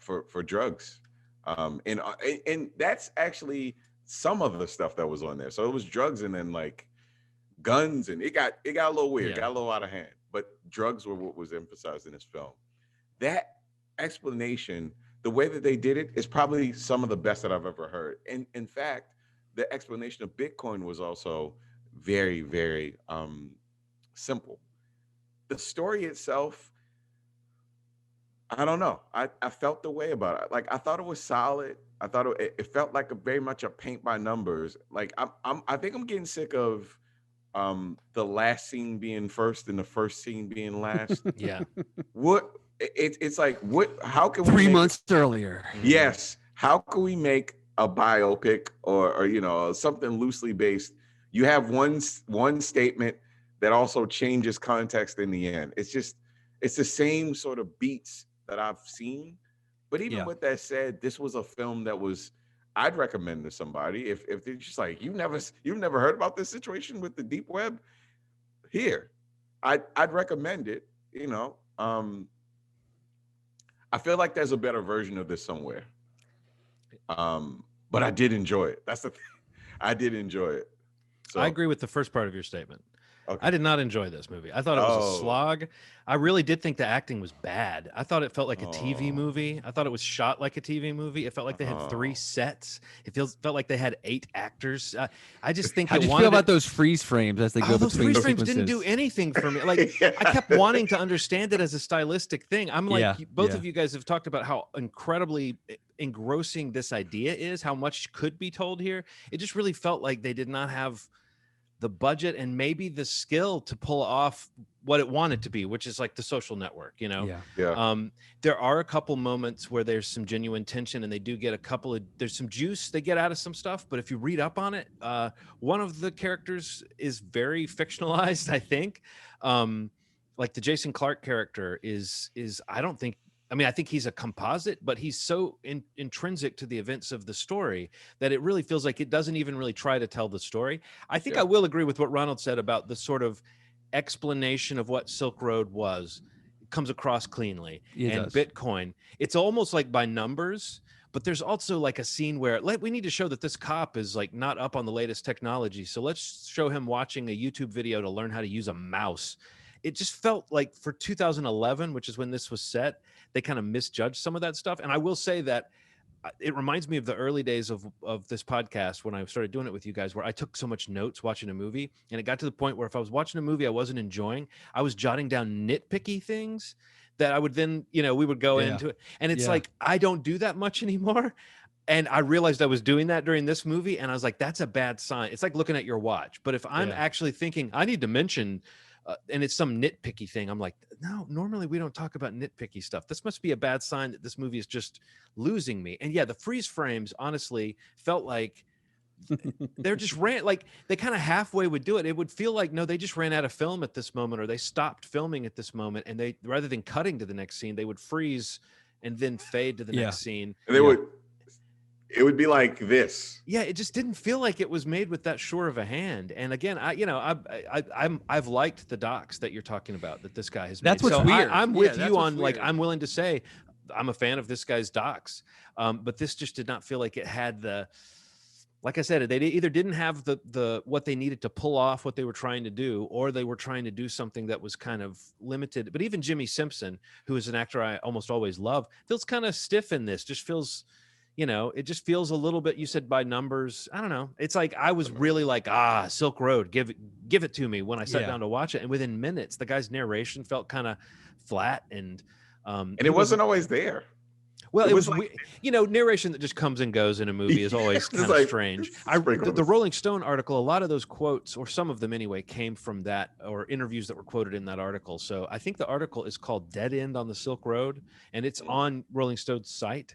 for drugs. And that's actually some of the stuff that was on there. So it was drugs and then like guns, and it got a little weird, got a little out of hand. But drugs were what was emphasized in this film. That explanation, the way that they did it, is probably some of the best that I've ever heard. And in fact, the explanation of Bitcoin was also very, very simple. The story itself, I don't know. I felt the way about it. Like I thought it was solid. I thought it felt like very much a paint by numbers. Like I think I'm getting sick of the last scene being first and the first scene being last. Yeah. It's like how can we 3 months earlier? Yes. How can we make a biopic or something loosely based? You have one statement that also changes context in the end. It's the same sort of beats that I've seen. But even with that said, this was a film that I'd recommend to somebody if they're just like, you've never heard about this situation with the deep web. Here, I'd recommend it. I feel like there's a better version of this somewhere. But I did enjoy it. That's the thing. I did enjoy it. So I agree with the first part of your statement. Okay. I did not enjoy this movie. I thought it was a slog. I really did think the acting was bad. I thought it felt like a TV movie. I thought it was shot like a TV movie. It felt like they had 3 sets. It felt like they had 8 actors. I just think How'd you feel about those freeze frames as they go those between freeze frames sequences? didn't do anything for me. Like I kept wanting to understand it as a stylistic thing. I'm like, both of you guys have talked about how incredibly engrossing this idea is, how much could be told here. It just really felt like they did not have the budget and maybe the skill to pull off what it wanted to be, which is like The Social Network, you know? There are a couple moments where there's some genuine tension and they do get there's some juice they get out of some stuff. But if you read up on it, one of the characters is very fictionalized, I think. Like the Jason Clarke character is I think he's a composite, but he's so intrinsic to the events of the story that it really feels like it doesn't even really try to tell the story. I think I will agree with what Ronald said about the sort of explanation of what Silk Road was. It comes across cleanly. And Bitcoin, it's almost like by numbers, but there's also like a scene where we need to show that this cop is like not up on the latest technology. So let's show him watching a YouTube video to learn how to use a mouse. It just felt like for 2011, which is when this was set, they kind of misjudged some of that stuff. And I will say that it reminds me of the early days of this podcast when I started doing it with you guys, where I took so much notes watching a movie. And it got to the point where if I was watching a movie I wasn't enjoying, I was jotting down nitpicky things that I would then, we would go into it. And it's like, I don't do that much anymore. And I realized I was doing that during this movie. And I was like, that's a bad sign. It's like looking at your watch. But if I'm actually thinking, I need to mention and it's some nitpicky thing, I'm like, no, normally we don't talk about nitpicky stuff. This must be a bad sign that this movie is just losing me. And the freeze frames honestly felt like they're just they kind of halfway would do it. It would feel like, no, they just ran out of film at this moment, or they stopped filming at this moment. And they, rather than cutting to the next scene, they would freeze and then fade to the next scene. And it would be like this. Yeah, it just didn't feel like it was made with that sure of a hand. And again, I've liked the docs that you're talking about that this guy has made. That's what's weird. I'm with you on weird. I'm willing to say I'm a fan of this guy's docs, but this just did not feel like it had like I said, they either didn't have the what they needed to pull off what they were trying to do, or they were trying to do something that was kind of limited. But even Jimmy Simpson, who is an actor I almost always love, feels kind of stiff in this. Just feels. It just feels a little bit, you said by numbers. I don't know. It's like, I was really like, Silk Road, give it to me when I sat down to watch it. And within minutes, the guy's narration felt kind of flat. And it wasn't always there. Well, it was narration that just comes and goes in a movie is always kind of strange. The Rolling Stone article, a lot of those quotes, or some of them anyway, came from that, or interviews that were quoted in that article. So I think the article is called Dead End on the Silk Road, and it's on Rolling Stone's site.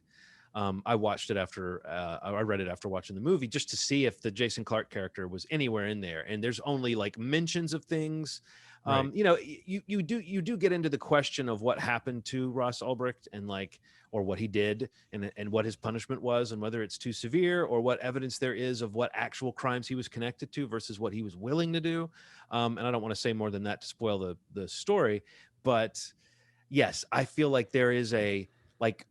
I watched it after I read it after watching the movie, just to see if the Jason Clarke character was anywhere in there. And there's only like mentions of things. Right. You do get into the question of what happened to Ross Ulbricht and or what he did and what his punishment was, and whether it's too severe, or what evidence there is of what actual crimes he was connected to versus what he was willing to do. And I don't want to say more than that to spoil the story, but yes, I feel like there is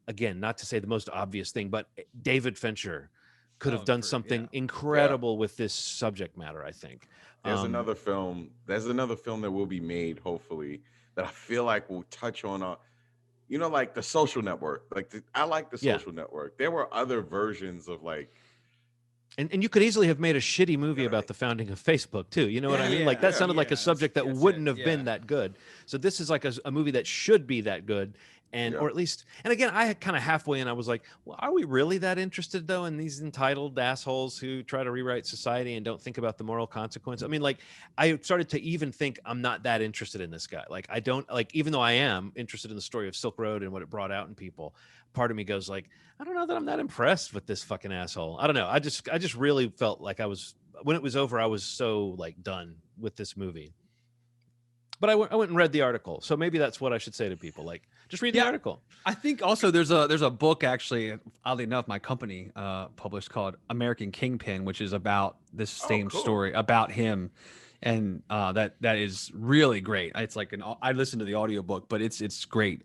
again, not to say the most obvious thing, but David Fincher could have done something incredible with this subject matter, I think. There's another film that will be made, hopefully, that I feel like will touch on, like The Social Network. I like The Social Network. There were other versions of And you could easily have made a shitty movie about the founding of Facebook too. You know what I mean? That sounded like a subject that wouldn't have been that good. So this is like a movie that should be that good. Or at least, and again, I had kind of halfway in, I was like, well, are we really that interested though in these entitled assholes who try to rewrite society and don't think about the moral consequence? I mean, I started to even think I'm not that interested in this guy. I don't even though I am interested in the story of Silk Road and what it brought out in people, part of me goes I don't know that I'm that impressed with this fucking asshole. I don't know. I just really felt like when it was over, I was so done with this movie. But I went and read the article, so maybe that's what I should say to people. Just read the article. I think also there's a book, actually, oddly enough, my company published, called American Kingpin, which is about this same story about him, and that is really great. It's I listened to the audiobook, but it's great.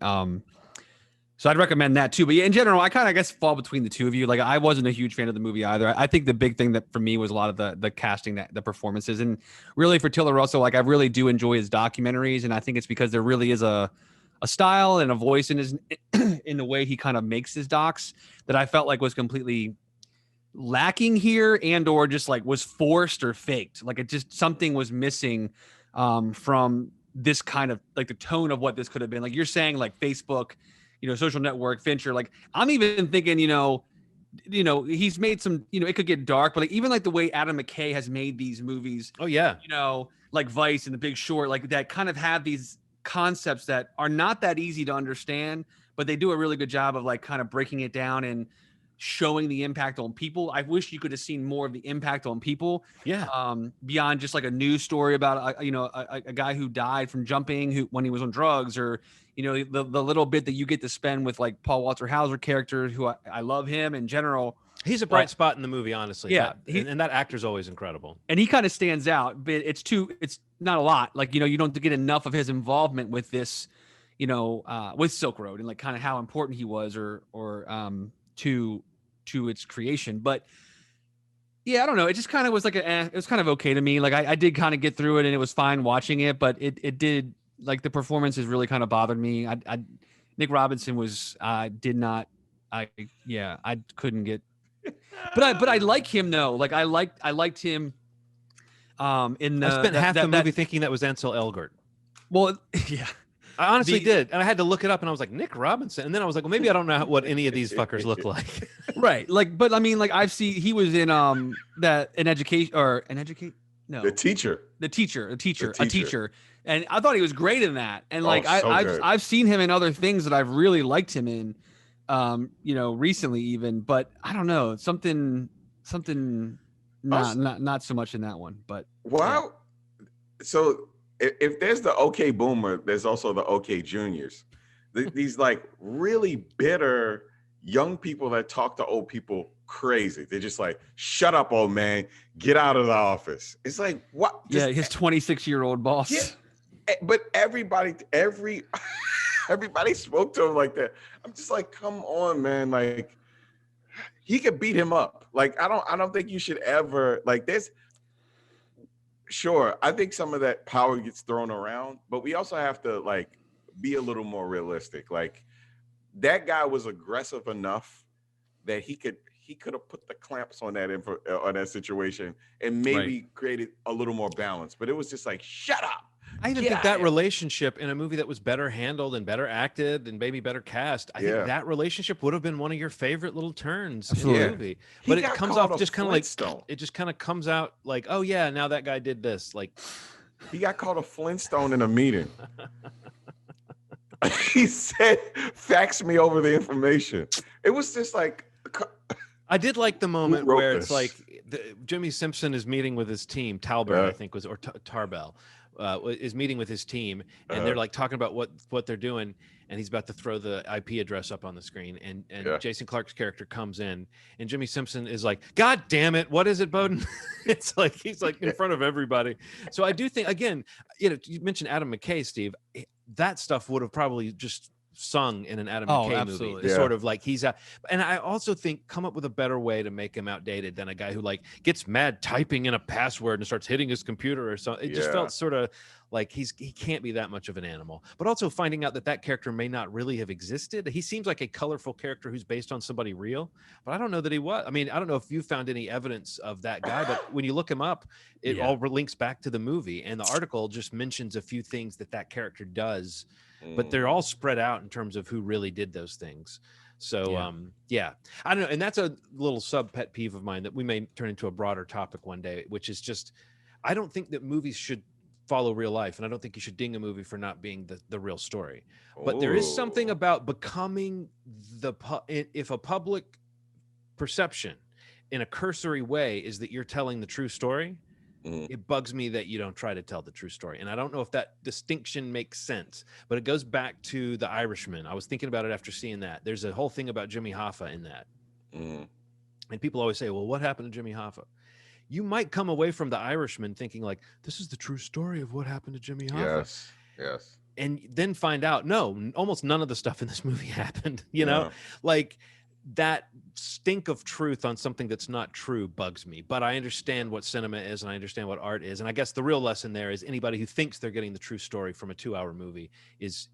So I'd recommend that too. But yeah, in general, I kind of, I guess, fall between the two of you. Like I wasn't a huge fan of the movie either. I think the big thing that for me was a lot of the casting, the performances, and really for Tiller Russell, like I really do enjoy his documentaries, and I think it's because there really is a style and a voice in his in the way he kind of makes his docs that I felt like was completely lacking here, and or just like was forced or faked. Like it just something was missing from this kind of like the tone of what this could have been. Like you're saying, like Facebook, social network, Fincher. Like I'm even thinking, he's made some, it could get dark, but like even like the way Adam McKay has made these movies. Oh yeah. Like Vice and The Big Short, like that kind of have these concepts that are not that easy to understand, but they do a really good job of like kind of breaking it down and showing the impact on people. I wish you could have seen more of the impact on people. Yeah. Beyond just like a news story about a guy who died from jumping when he was on drugs, or the little bit that you get to spend with like Paul Walter Hauser character, who I love him in general. He's a bright spot in the movie, honestly. Yeah, and that actor's always incredible. And he kind of stands out, but it's not a lot. Like you don't get enough of his involvement with this, with Silk Road and like kind of how important he was, or to its creation. But yeah, I don't know. It just kind of was like it was kind of okay to me. Like I did kind of get through it and it was fine watching it, but it did, like the performances really kind of bothered me. Nick Robinson was I couldn't get, but I like him though. Like I liked him. I spent half the movie thinking that was Ansel Elgort. Well, yeah. I honestly did. And I had to look it up and I was like, Nick Robinson. And then I was like, well, maybe I don't know what any of these fuckers look like. Right. Like, but I mean, like he was in The Teacher. And I thought he was great in that. And like I've seen him in other things that I've really liked him in, recently even, but I don't know, something not so much in that one. But wow. Yeah. So if there's the OK Boomer, there's also the OK Juniors. These like really bitter young people that talk to old people crazy. They're just like, shut up, old man, get out of the office. It's like, what? His 26-year-old boss. Yeah, but everybody spoke to him like that. I'm just like, come on, man. Like he could beat him up. Like, I don't think you should ever like this. Sure, I think some of that power gets thrown around, but we also have to like be a little more realistic. Like that guy was aggressive enough that he could have put the clamps on that situation and maybe created a little more balance. But it was just like, shut up. I even think that relationship in a movie that was better handled and better acted and maybe better cast, I think that relationship would have been one of your favorite little turns in the movie. But it comes off just kind of like, it just kind of comes out like, oh yeah, now that guy did this. Like he got called a Flintstone in a meeting. He said, fax me over the information. It was just like, I did like the moment where it's like Jimmy Simpson is meeting with his team, Talbert, I think was, or Tarbell. Is meeting with his team, and they're like talking about what they're doing, and he's about to throw the IP address up on the screen, and Jason Clarke's character comes in, and Jimmy Simpson is like, God damn it, what is it, Bowden? It's like he's like in front of everybody. So I do think, again, you mentioned Adam McKay, Steve. That stuff would have probably just sung in an Adam McKay movie. Sort of like he's and I also think come up with a better way to make him outdated than a guy who like gets mad typing in a password and starts hitting his computer or something. It just felt sort of like he can't be that much of an animal. But also finding out that character may not really have existed. He seems like a colorful character who's based on somebody real, but I don't know that he was. I mean, I don't know if you found any evidence of that guy, but when you look him up, it all links back to the movie, and the article just mentions a few things that character does. But they're all spread out in terms of who really did those things. So, I don't know. And that's a little sub pet peeve of mine that we may turn into a broader topic one day, which is just, I don't think that movies should follow real life. And I don't think you should ding a movie for not being the real story. But there is something about becoming if a public perception in a cursory way is that you're telling the true story, it bugs me that you don't try to tell the true story. And I don't know if that distinction makes sense, but it goes back to The Irishman. I was thinking about it after seeing that. There's a whole thing about Jimmy Hoffa in that. And people always say, well, what happened to Jimmy Hoffa? You might come away from The Irishman thinking like, this is the true story of what happened to Jimmy Hoffa. Yes. and then find out, no, almost none of the stuff in this movie happened, you know, like that stink of truth on something that's not true bugs me. But I understand what cinema is, and I understand what art is. And I guess the real lesson there is anybody who thinks they're getting the true story from a 2-hour movie is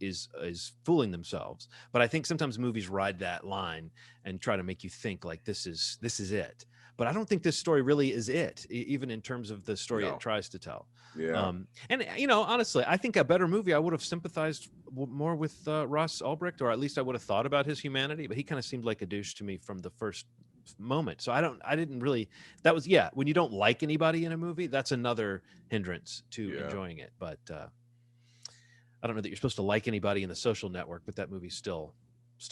fooling themselves. But I think sometimes movies ride that line and try to make you think like this is it. But I don't think this story really is it, even in terms of the story it tries to tell. Yeah. And you know, honestly, I think a better movie, I would have sympathized more with Ross Ulbricht, or at least I would have thought about his humanity. But he kind of seemed like a douche to me from the first moment. So I didn't really. That was when you don't like anybody in a movie, that's another hindrance to enjoying it. But I don't know that you're supposed to like anybody in The Social Network, but that movie still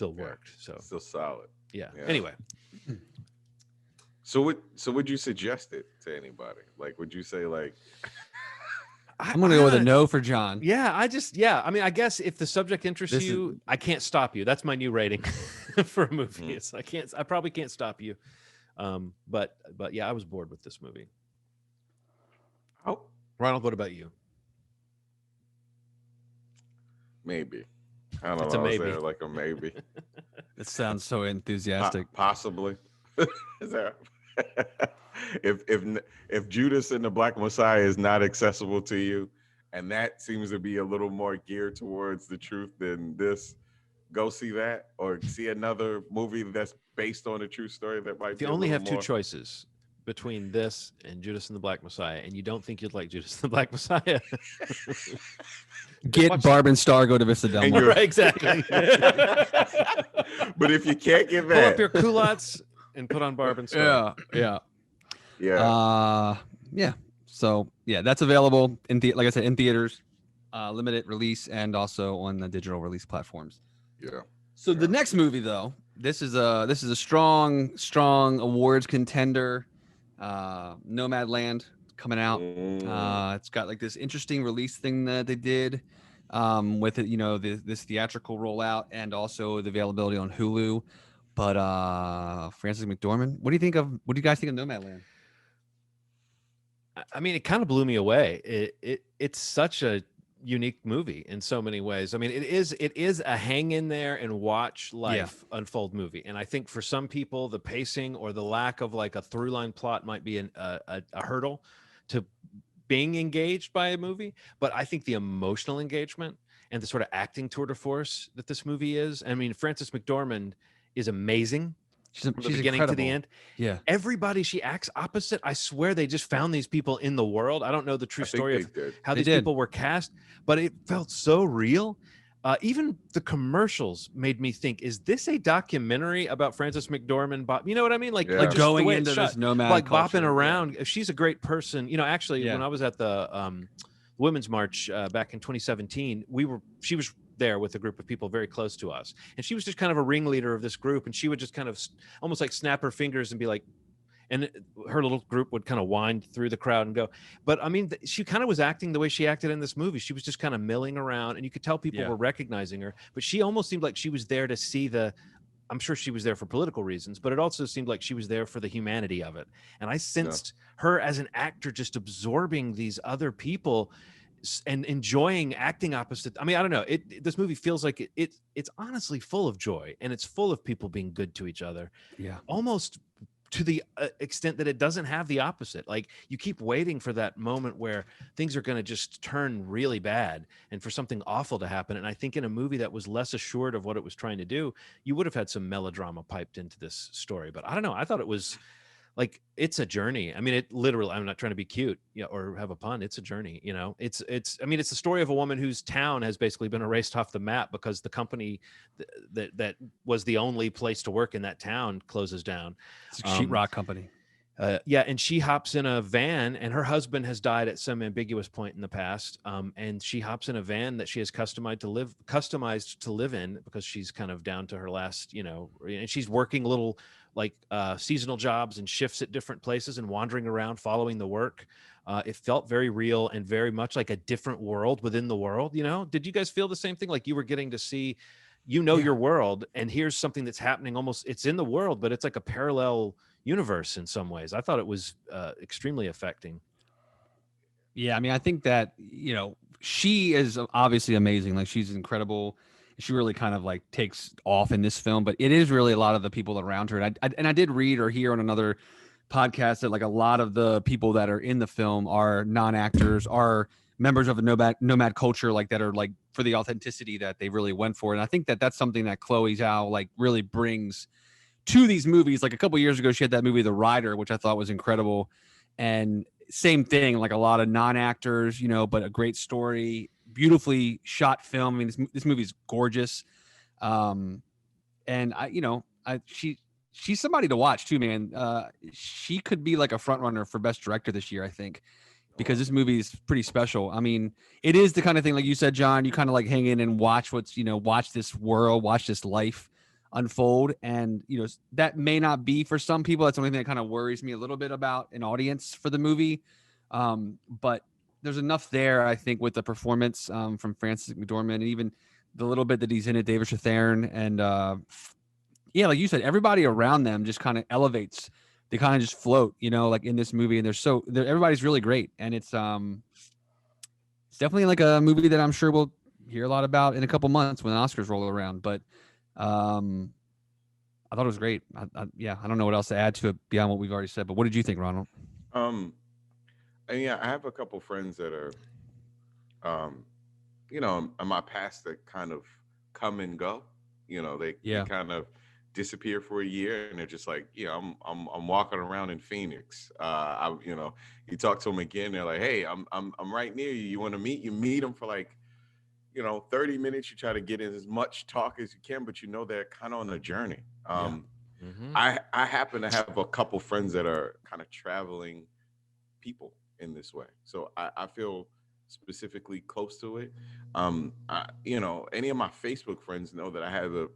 worked. So still solid. Yeah. Anyway. So would you suggest it to anybody? Like, would you say like? I'm gonna go with a no for John. Yeah, I mean, I guess if the subject interests you, I can't stop you. That's my new rating for a movie. It's I probably can't stop you. But yeah, I was bored with this movie. Oh, Ronald, what about you? Maybe. I don't It's know. a maybe. Like a maybe. It sounds so enthusiastic. Possibly. Is that? If Judas and the Black Messiah is not accessible to you, and that seems to be a little more geared towards the truth than this, go see that, or see another movie that's based on a true story that might. If you only have two choices between this and Judas and the Black Messiah, and you don't think you'd like Judas and the Black Messiah, get Barb and Star, go to Vista Del Mar. Right, exactly. But if you can't get that, pull up your culottes and put on Barb and Star. Yeah. Yeah. So that's available like I said, in theaters, limited release, and also on the digital release platforms. Yeah. So the next movie, though, this is a strong awards contender. Nomadland coming out. It's got like this interesting release thing that they did with it, you know, this theatrical rollout, and also the availability on Hulu. But Frances McDormand, what do you guys think of Nomadland? I mean, it kind of blew me away. It's such a unique movie in so many ways. I mean, it is a hang in there and watch life unfold movie. And I think for some people, the pacing or the lack of like a through line plot might be a hurdle to being engaged by a movie. But I think the emotional engagement and the sort of acting tour de force that this movie is. I mean, Frances McDormand is amazing. From the beginning incredible. to the end. Yeah. Everybody she acts opposite, I swear they just found these people in the world. I don't know the true story of how these people were cast, but it felt so real. Even the commercials made me think, is this a documentary about Frances McDormand? You know what I mean? Like going into this nomad, like culture. Bopping around. She's a great person. You know, actually, when I was at the Women's March back in 2017, she was there with a group of people very close to us, and she was just kind of a ringleader of this group, and she would just kind of almost like snap her fingers and be like, and her little group would kind of wind through the crowd and go. But I mean, she kind of was acting the way she acted in this movie. She was just kind of milling around, and you could tell people were recognizing her, but she almost seemed like she was there to see I'm sure she was there for political reasons, but it also seemed like she was there for the humanity of it. And I sensed her as an actor just absorbing these other people and enjoying acting opposite. I mean, I don't know. This movie feels like it's honestly full of joy, and it's full of people being good to each other. Yeah. Almost to the extent that it doesn't have the opposite. Like, you keep waiting for that moment where things are going to just turn really bad and for something awful to happen. And I think in a movie that was less assured of what it was trying to do, you would have had some melodrama piped into this story. But I don't know. I thought it was like, it's a journey. I mean, it literally, I'm not trying to be cute, or have a pun. It's a journey, it's the story of a woman whose town has basically been erased off the map because the company that was the only place to work in that town closes down. It's a sheetrock company. And she hops in a van, and her husband has died at some ambiguous point in the past. And she hops in a van that she has customized to live in because she's kind of down to her last, and she's working little like seasonal jobs and shifts at different places and wandering around following the work. It felt very real and very much like a different world within the world. Did you guys feel the same thing? Like you were getting to see, your world, and here's something that's happening it's in the world, but it's like a parallel universe in some ways. I thought it was extremely affecting. Yeah, I mean, I think that, she is obviously amazing. Like she's incredible. She really kind of like takes off in this film, but it is really a lot of the people around her. And I did read or hear on another podcast that like a lot of the people that are in the film are non-actors, are members of the nomad culture, like that are like for the authenticity that they really went for. And I think that that's something that Chloé Zhao like really brings to these movies. Like a couple years ago, she had that movie The Rider, which I thought was incredible. And same thing, like a lot of non-actors, but a great story, beautifully shot film. I mean, this movie's gorgeous. And she's somebody to watch too, man. She could be like a front runner for best director this year, I think, because this movie is pretty special. I mean, it is the kind of thing, like you said, John, you kind of like hang in and watch watch this world, watch this life unfold. And, that may not be for some people. That's the only thing that kind of worries me a little bit about an audience for the movie. But there's enough there, I think, with the performance from Frances McDormand, and even the little bit that he's in it, David Strathairn, and like you said, everybody around them just kind of elevates. They kind of just float, like in this movie, and everybody's really great, and it's definitely like a movie that I'm sure we'll hear a lot about in a couple months when the Oscars roll around. But I thought it was great. I don't know what else to add to it beyond what we've already said. But what did you think, Ronald? And I have a couple friends that are, in my past that kind of come and go. They kind of disappear for a year, and they're just like, I'm walking around in Phoenix. You talk to them again, they're like, hey, I'm right near you. You want to meet? You meet them for like, 30 minutes. You try to get in as much talk as you can, but they're kind of on a journey. I happen to have a couple friends that are kind of traveling people in this way, so I feel specifically close to it. Any of my Facebook friends know that I have a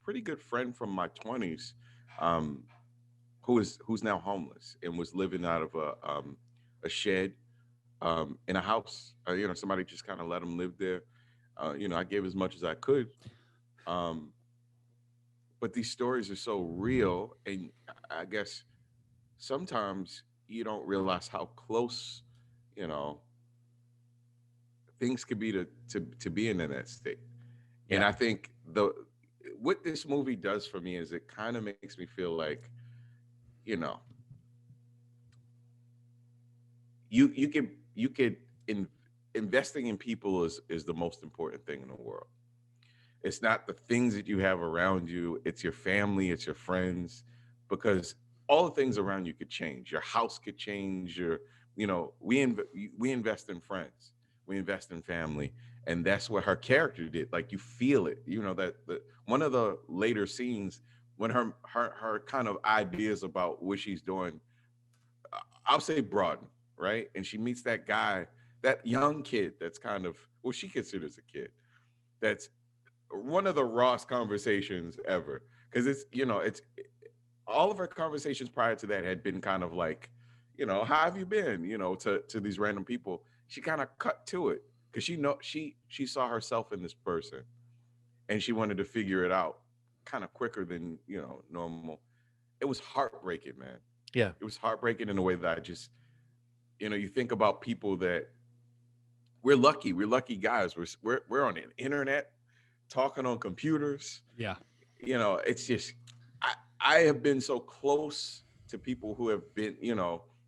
pretty good friend from my 20s who's now homeless and was living out of a shed in a house. Somebody just kind of let him live there. I gave as much as I could. But these stories are so real, and I guess sometimes you don't realize how close, things could be to being in that state. Yeah. And I think what this movie does for me is it kind of makes me feel like, investing in people is the most important thing in the world. It's not the things that you have around you. It's your family, it's your friends, because all the things around you could change. Your house could change. We invest in friends. We invest in family. And that's what her character did. Like, you feel it, that one of the later scenes when her kind of ideas about what she's doing, I'll say broaden, right? And she meets that guy, that young kid that's kind of, well, she considers a kid. That's one of the rawest conversations ever. Because it's all of her conversations prior to that had been kind of like, how have you been, to these random people. She kind of cut to it because she saw herself in this person, and she wanted to figure it out kind of quicker than, normal. It was heartbreaking, man. Yeah. It was heartbreaking in a way that I just, you think about people that we're lucky guys. We're on the internet talking on computers. Yeah. It's just, I have been so close to people who have been,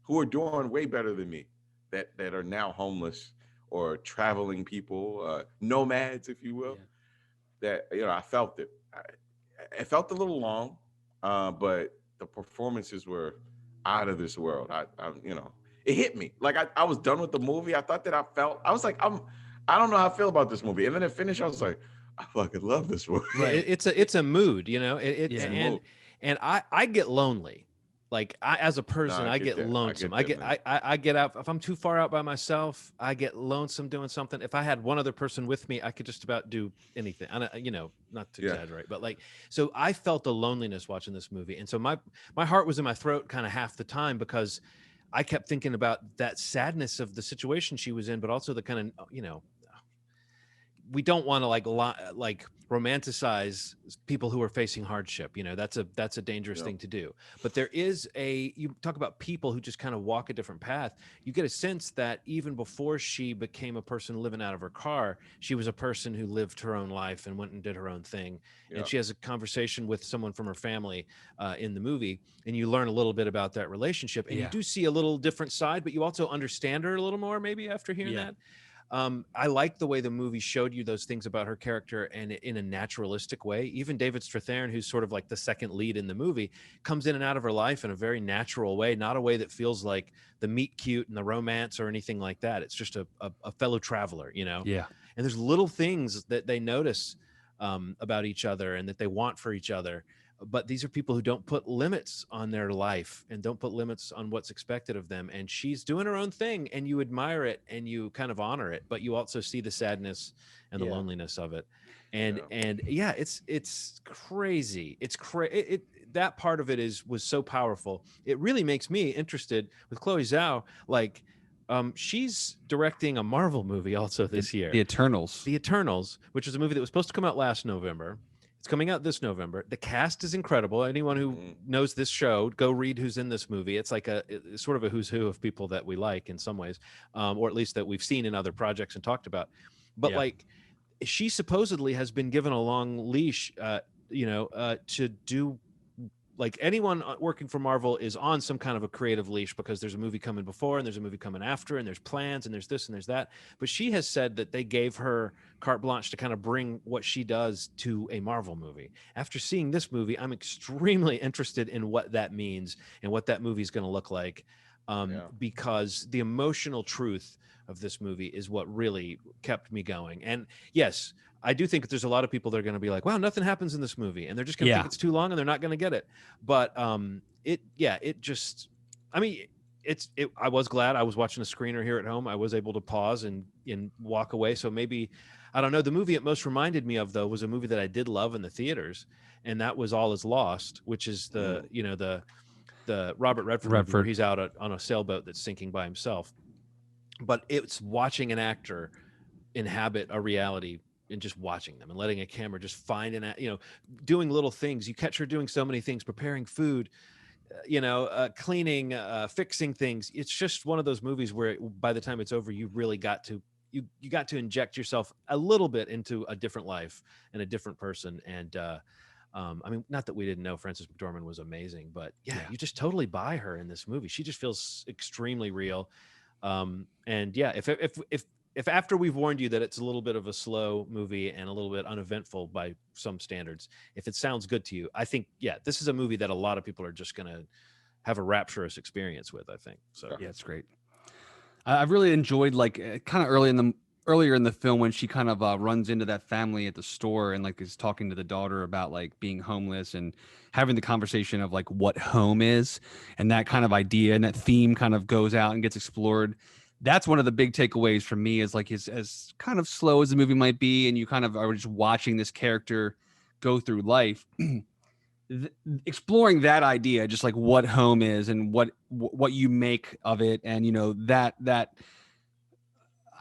who are doing way better than me, that are now homeless or traveling people, nomads, if you will. Yeah. That, I felt it. It felt a little long, but the performances were out of this world. It hit me. Like I was done with the movie. I thought that I was like, I don't know how I feel about this movie. And then it finished, I was like, I fucking love this movie. Right. It's a mood, and I get lonely. Like as a person, I get lonesome. I get out. If I'm too far out by myself, I get lonesome doing something. If I had one other person with me, I could just about do anything. Not to exaggerate, but so I felt the loneliness watching this movie. And so my heart was in my throat kind of half the time, because I kept thinking about that sadness of the situation she was in, but also the kind of, we don't want to like romanticize people who are facing hardship. You know, that's a dangerous thing to do. But there is you talk about people who just kind of walk a different path. You get a sense that even before she became a person living out of her car, she was a person who lived her own life and went and did her own thing. And she has a conversation with someone from her family in the movie, and you learn a little bit about that relationship, and you do see a little different side, but you also understand her a little more maybe after hearing that. I like the way the movie showed you those things about her character, and in a naturalistic way. Even David Strathairn, who's sort of like the second lead in the movie, comes in and out of her life in a very natural way, not a way that feels like the meet cute and the romance or anything like that. It's just a fellow traveler, you know? Yeah. And there's little things that they notice about each other and that they want for each other. But these are people who don't put limits on their life and don't put limits on what's expected of them. And she's doing her own thing, and you admire it and you kind of honor it, but you also see the sadness and the loneliness of it. And it's crazy. That part of it was so powerful. It really makes me interested with Chloé Zhao. Like, she's directing a Marvel movie also this year. The Eternals. The Eternals, which is a movie that was supposed to come out last November. It's coming out this November. The cast is incredible. Anyone who knows this show, go read who's in this movie. It's like it's sort of a who's who of people that we like in some ways, or at least that we've seen in other projects and talked about. But like, she supposedly has been given a long leash, to do. Like, anyone working for Marvel is on some kind of a creative leash because there's a movie coming before and there's a movie coming after and there's plans and there's this and there's that. But she has said that they gave her carte blanche to kind of bring what she does to a Marvel movie. After seeing this movie, I'm extremely interested in what that means and what that movie is going to look like, because the emotional truth of this movie is what really kept me going. And yes, I do think there's a lot of people that are going to be like, wow, nothing happens in this movie, and they're just going to think it's too long and they're not going to get it. But I was glad I was watching a screener here at home. I was able to pause and walk away. So maybe, I don't know. The movie it most reminded me of, though, was a movie that I did love in the theaters, and that was All Is Lost, which is the Robert Redford movie where he's out on a sailboat that's sinking by himself. But it's watching an actor inhabit a reality and just watching them and letting a camera just find doing little things. You catch her doing so many things, preparing food, cleaning, fixing things. It's just one of those movies where by the time it's over, you really got to inject yourself a little bit into a different life and a different person. And not that we didn't know Frances McDormand was amazing, but you just totally buy her in this movie. She just feels extremely real. If after we've warned you that it's a little bit of a slow movie and a little bit uneventful by some standards, if it sounds good to you, I think, this is a movie that a lot of people are just going to have a rapturous experience with, I think. So yeah, it's great. I've really enjoyed, like, kind of earlier in the film when she kind of runs into that family at the store and like is talking to the daughter about like being homeless and having the conversation of like what home is, and that kind of idea and that theme kind of goes out and gets explored. That's one of the big takeaways for me, is like, as kind of slow as the movie might be, and you kind of are just watching this character go through life, exploring that idea, just like what home is and what you make of it. And, that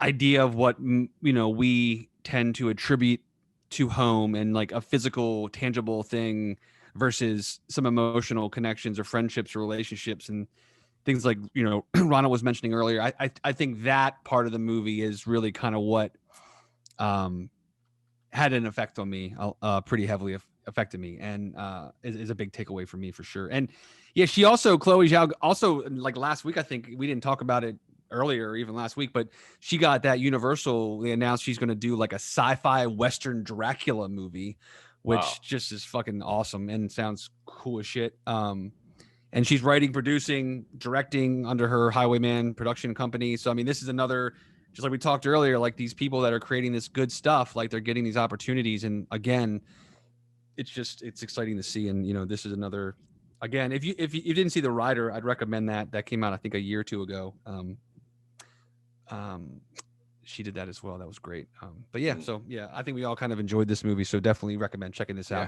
idea of what, we tend to attribute to home and like a physical, tangible thing versus some emotional connections or friendships or relationships and things like, Ronald was mentioning earlier. I think that part of the movie is really kind of what had an effect on me, pretty heavily affected me, and is a big takeaway for me for sure. And she also, Chloé Zhao, also, like last week, I think we didn't talk about it earlier, even last week, but she got that Universal, they announced she's going to do like a sci-fi Western Dracula movie, which just is fucking awesome and sounds cool as shit. And she's writing, producing, directing under her Highwayman production company. So, I mean, this is another, just like we talked earlier, like these people that are creating this good stuff, like they're getting these opportunities. And again, it's exciting to see. And, this is another, again, if you didn't see The Rider, I'd recommend that. That came out, I think, a year or two ago. She did that as well. That was great. But I think we all kind of enjoyed this movie. So definitely recommend checking this out.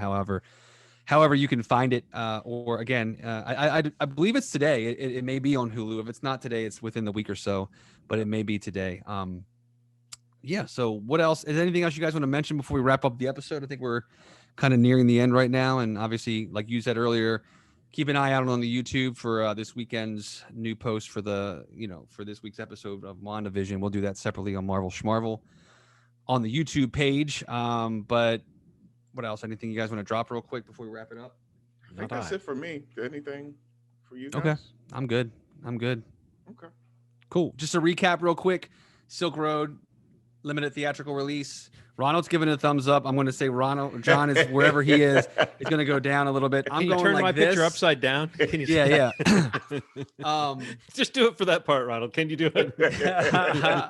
However you can find it, or again, I believe it's today. It may be on Hulu. If it's not today, it's within the week or so, but it may be today. yeah. So what else? Is there anything else you guys want to mention before we wrap up the episode? I think we're kind of nearing the end right now. And obviously, like you said earlier, keep an eye out on the YouTube for this weekend's new post for for this week's episode of WandaVision. We'll do that separately on Marvel Schmarvel on the YouTube page. But what else? Anything you guys want to drop real quick before we wrap it up? I think that's it for me. Anything for you guys? Okay. I'm good. Okay. Cool. Just a recap real quick. Silk Road, limited theatrical release. Ronald's giving it a thumbs up. I'm going to say John is wherever he is going to go down a little bit. Can you turn my picture upside down? Can you yeah. Just do it for that part, Ronald. Can you do it? Yeah,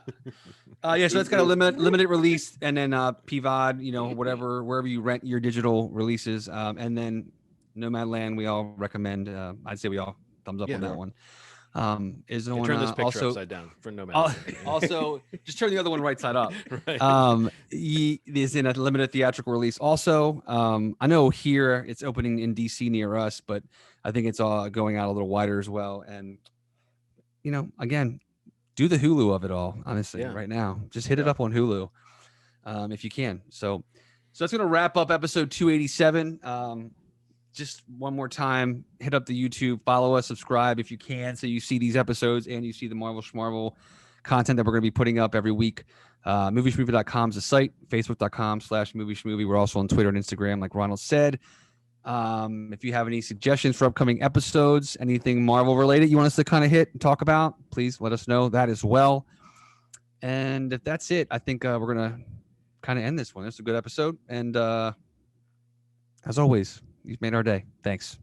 so that's got a limited release, and then PVOD, wherever you rent your digital releases, and then Nomadland. We all recommend. I'd say we all thumbs up on that one. Is on turn this picture also upside down for Nomadland. Also, just turn the other one right side up. Right. He is in a limited theatrical release. Also, I know here it's opening in DC near us, but I think it's going out a little wider as well. And again, do the Hulu of it all. Honestly, right now, just hit it up on Hulu if you can. So that's gonna wrap up episode 287. Just one more time, hit up the YouTube, follow us, subscribe if you can, so you see these episodes and you see the Marvel Schmarvel content that we're going to be putting up every week. Movieschmovie.com is the site, facebook.com/movieschmovie. We're also on Twitter and Instagram, like Ronald said. If you have any suggestions for upcoming episodes, anything Marvel related you want us to kind of hit and talk about, please let us know that as well. And if that's it, I think we're going to kind of end this one. It's a good episode. And as always, you've made our day. Thanks.